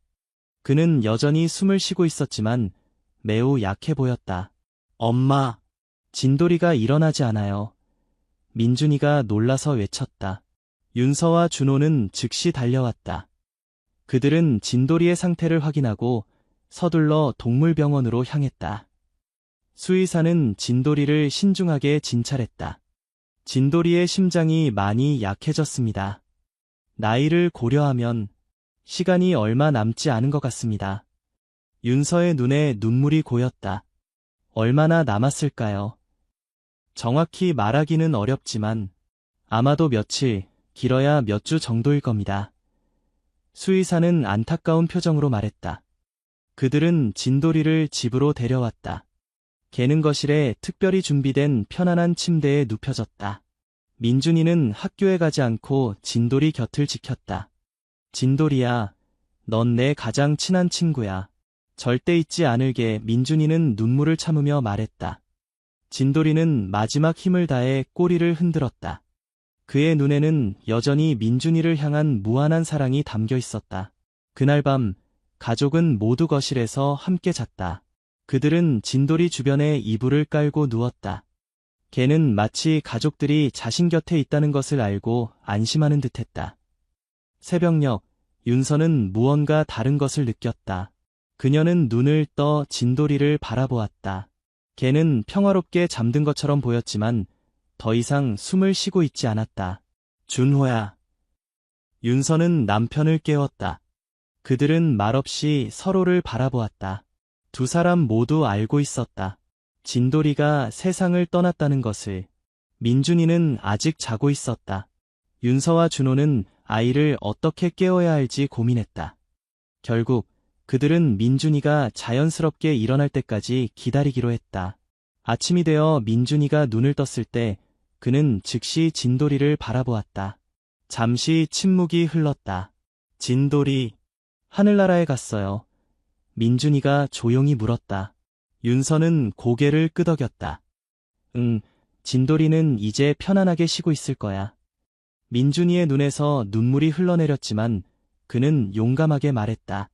Speaker 1: 그는 여전히 숨을 쉬고 있었지만 매우 약해 보였다. 엄마, 진돌이가 일어나지 않아요. 민준이가 놀라서 외쳤다. 윤서와 준호는 즉시 달려왔다. 그들은 진돌이의 상태를 확인하고 서둘러 동물병원으로 향했다. 수의사는 진돌이를 신중하게 진찰했다. 진돌이의 심장이 많이 약해졌습니다. 나이를 고려하면 시간이 얼마 남지 않은 것 같습니다. 윤서의 눈에 눈물이 고였다. 얼마나 남았을까요? 정확히 말하기는 어렵지만 아마도 며칠, 길어야 몇 주 정도일 겁니다. 수의사는 안타까운 표정으로 말했다. 그들은 진돌이를 집으로 데려왔다. 걔는 거실에 특별히 준비된 편안한 침대에 눕혀졌다. 민준이는 학교에 가지 않고 진돌이 곁을 지켰다. 진돌이야, 넌 내 가장 친한 친구야. 절대 잊지 않을게. 민준이는 눈물을 참으며 말했다. 진돌이는 마지막 힘을 다해 꼬리를 흔들었다. 그의 눈에는 여전히 민준이를 향한 무한한 사랑이 담겨 있었다. 그날 밤, 가족은 모두 거실에서 함께 잤다. 그들은 진돌이 주변에 이불을 깔고 누웠다. 걔는 마치 가족들이 자신 곁에 있다는 것을 알고 안심하는 듯했다. 새벽녘, 윤서는 무언가 다른 것을 느꼈다. 그녀는 눈을 떠 진돌이를 바라보았다. 걔는 평화롭게 잠든 것처럼 보였지만 더 이상 숨을 쉬고 있지 않았다. 준호야. 윤서는 남편을 깨웠다. 그들은 말없이 서로를 바라보았다. 두 사람 모두 알고 있었다. 진돌이가 세상을 떠났다는 것을. 민준이는 아직 자고 있었다. 윤서와 준호는 아이를 어떻게 깨워야 할지 고민했다. 결국 그들은 민준이가 자연스럽게 일어날 때까지 기다리기로 했다. 아침이 되어 민준이가 눈을 떴을 때 그는 즉시 진돌이를 바라보았다. 잠시 침묵이 흘렀다. 진돌이, 하늘나라에 갔어요. 민준이가 조용히 물었다. 윤서는 고개를 끄덕였다. 응, 진돌이는 이제 편안하게 쉬고 있을 거야. 민준이의 눈에서 눈물이 흘러내렸지만 그는 용감하게 말했다.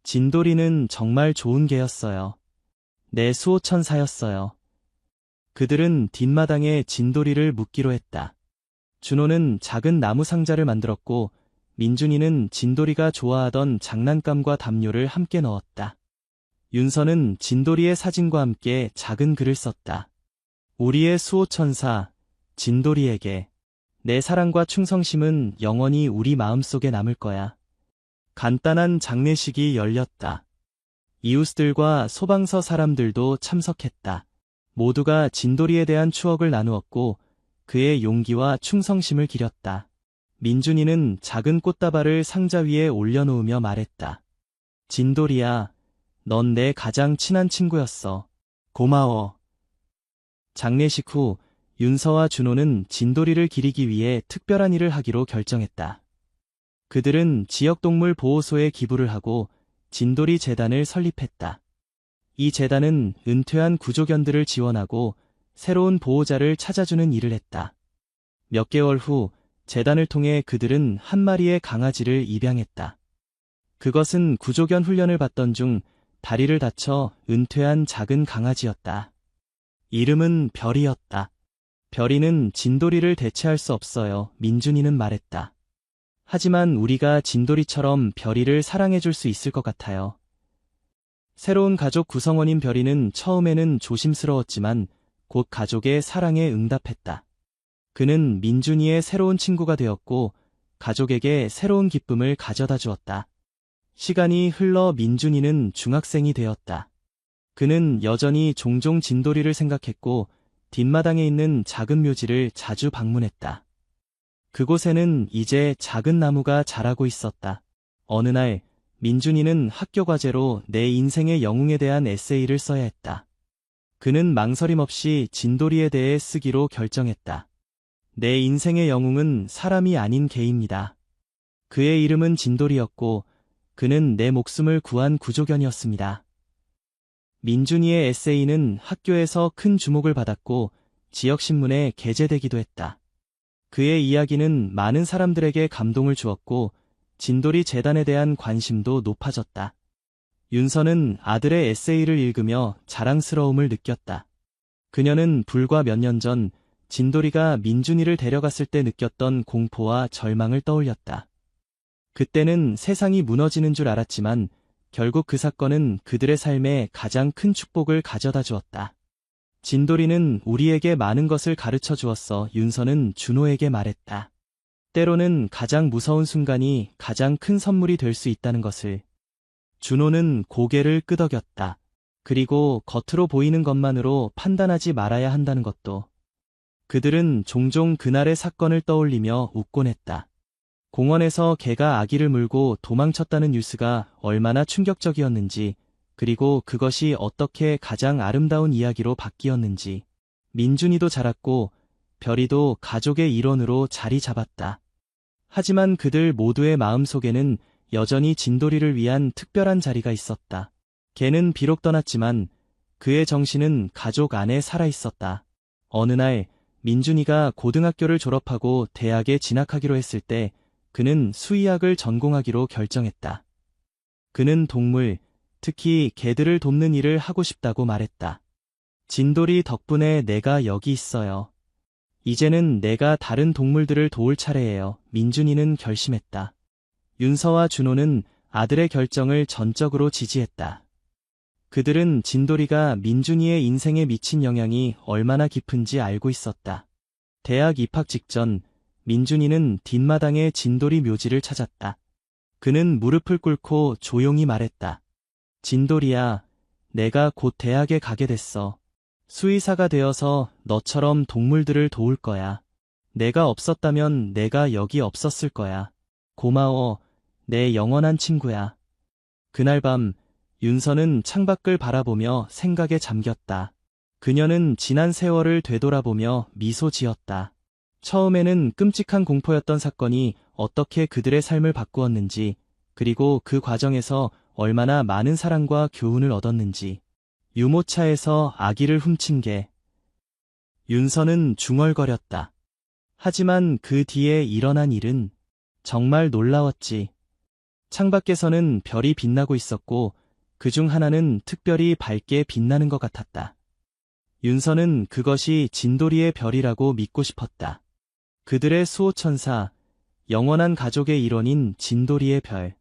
Speaker 1: 진돌이는 정말 좋은 개였어요. 내 수호천사였어요. 그들은 뒷마당에 진돌이를 묻기로 했다. 준호는 작은 나무 상자를 만들었고 민준이는 진돌이가 좋아하던 장난감과 담요를 함께 넣었다. 윤서는 진돌이의 사진과 함께 작은 글을 썼다. 우리의 수호천사, 진돌이에게 내 사랑과 충성심은 영원히 우리 마음속에 남을 거야. 간단한 장례식이 열렸다. 이웃들과 소방서 사람들도 참석했다. 모두가 진돌이에 대한 추억을 나누었고 그의 용기와 충성심을 기렸다. 민준이는 작은 꽃다발을 상자 위에 올려놓으며 말했다. 진돌이야, 넌 내 가장 친한 친구였어. 고마워. 장례식 후 윤서와 준호는 진돌이를 기리기 위해 특별한 일을 하기로 결정했다. 그들은 지역동물 보호소에 기부를 하고 진돌이 재단을 설립했다. 이 재단은 은퇴한 구조견들을 지원하고 새로운 보호자를 찾아주는 일을 했다. 몇 개월 후 재단을 통해 그들은 한 마리의 강아지를 입양했다. 그것은 구조견 훈련을 받던 중 다리를 다쳐 은퇴한 작은 강아지였다. 이름은 별이었다. 별이는 진돌이를 대체할 수 없어요. 민준이는 말했다. 하지만 우리가 진돌이처럼 별이를 사랑해줄 수 있을 것 같아요. 새로운 가족 구성원인 별이는 처음에는 조심스러웠지만 곧 가족의 사랑에 응답했다. 그는 민준이의 새로운 친구가 되었고 가족에게 새로운 기쁨을 가져다 주었다. 시간이 흘러 민준이는 중학생이 되었다. 그는 여전히 종종 진돌이를 생각했고 뒷마당에 있는 작은 묘지를 자주 방문했다. 그곳에는 이제 작은 나무가 자라고 있었다. 어느 날 민준이는 학교 과제로 내 인생의 영웅에 대한 에세이를 써야 했다. 그는 망설임 없이 진돌이에 대해 쓰기로 결정했다. 내 인생의 영웅은 사람이 아닌 개입니다. 그의 이름은 진돌이였고 그는 내 목숨을 구한 구조견이었습니다. 민준이의 에세이는 학교에서 큰 주목을 받았고 지역신문에 게재되기도 했다. 그의 이야기는 많은 사람들에게 감동을 주었고 진돌이 재단에 대한 관심도 높아졌다. 윤서는 아들의 에세이를 읽으며 자랑스러움을 느꼈다. 그녀는 불과 몇 년 전 진돌이가 민준이를 데려갔을 때 느꼈던 공포와 절망을 떠올렸다. 그때는 세상이 무너지는 줄 알았지만 결국 그 사건은 그들의 삶에 가장 큰 축복을 가져다 주었다. 진돌이는 우리에게 많은 것을 가르쳐 주었어. 윤서는 준호에게 말했다. 때로는 가장 무서운 순간이 가장 큰 선물이 될 수 있다는 것을. 준호는 고개를 끄덕였다. 그리고 겉으로 보이는 것만으로 판단하지 말아야 한다는 것도. 그들은 종종 그날의 사건을 떠올리며 웃곤 했다. 공원에서 개가 아기를 물고 도망쳤다는 뉴스가 얼마나 충격적이었는지, 그리고 그것이 어떻게 가장 아름다운 이야기로 바뀌었는지. 민준이도 자랐고 별이도 가족의 일원으로 자리 잡았다. 하지만 그들 모두의 마음속에는 여전히 진돌이를 위한 특별한 자리가 있었다. 개는 비록 떠났지만 그의 정신은 가족 안에 살아있었다. 어느 날 민준이가 고등학교를 졸업하고 대학에 진학하기로 했을 때 그는 수의학을 전공하기로 결정했다. 그는 동물, 특히 개들을 돕는 일을 하고 싶다고 말했다. 진돌이 덕분에 내가 여기 있어요. 이제는 내가 다른 동물들을 도울 차례예요. 민준이는 결심했다. 윤서와 준호는 아들의 결정을 전적으로 지지했다. 그들은 진돌이가 민준이의 인생에 미친 영향이 얼마나 깊은지 알고 있었다. 대학 입학 직전 민준이는 뒷마당에 진돌이 묘지를 찾았다. 그는 무릎을 꿇고 조용히 말했다. 진돌이야, 내가 곧 대학에 가게 됐어. 수의사가 되어서 너처럼 동물들을 도울 거야. 내가 없었다면 내가 여기 없었을 거야. 고마워, 내 영원한 친구야. 그날 밤 윤서는 창밖을 바라보며 생각에 잠겼다. 그녀는 지난 세월을 되돌아보며 미소 지었다. 처음에는 끔찍한 공포였던 사건이 어떻게 그들의 삶을 바꾸었는지, 그리고 그 과정에서 얼마나 많은 사랑과 교훈을 얻었는지. 유모차에서 아기를 훔친 개. 윤서는 중얼거렸다. 하지만 그 뒤에 일어난 일은 정말 놀라웠지. 창밖에서는 별이 빛나고 있었고 그중 하나는 특별히 밝게 빛나는 것 같았다. 윤서는 그것이 진돌이의 별이라고 믿고 싶었다. 그들의 수호천사, 영원한 가족의 일원인 진돌이의 별.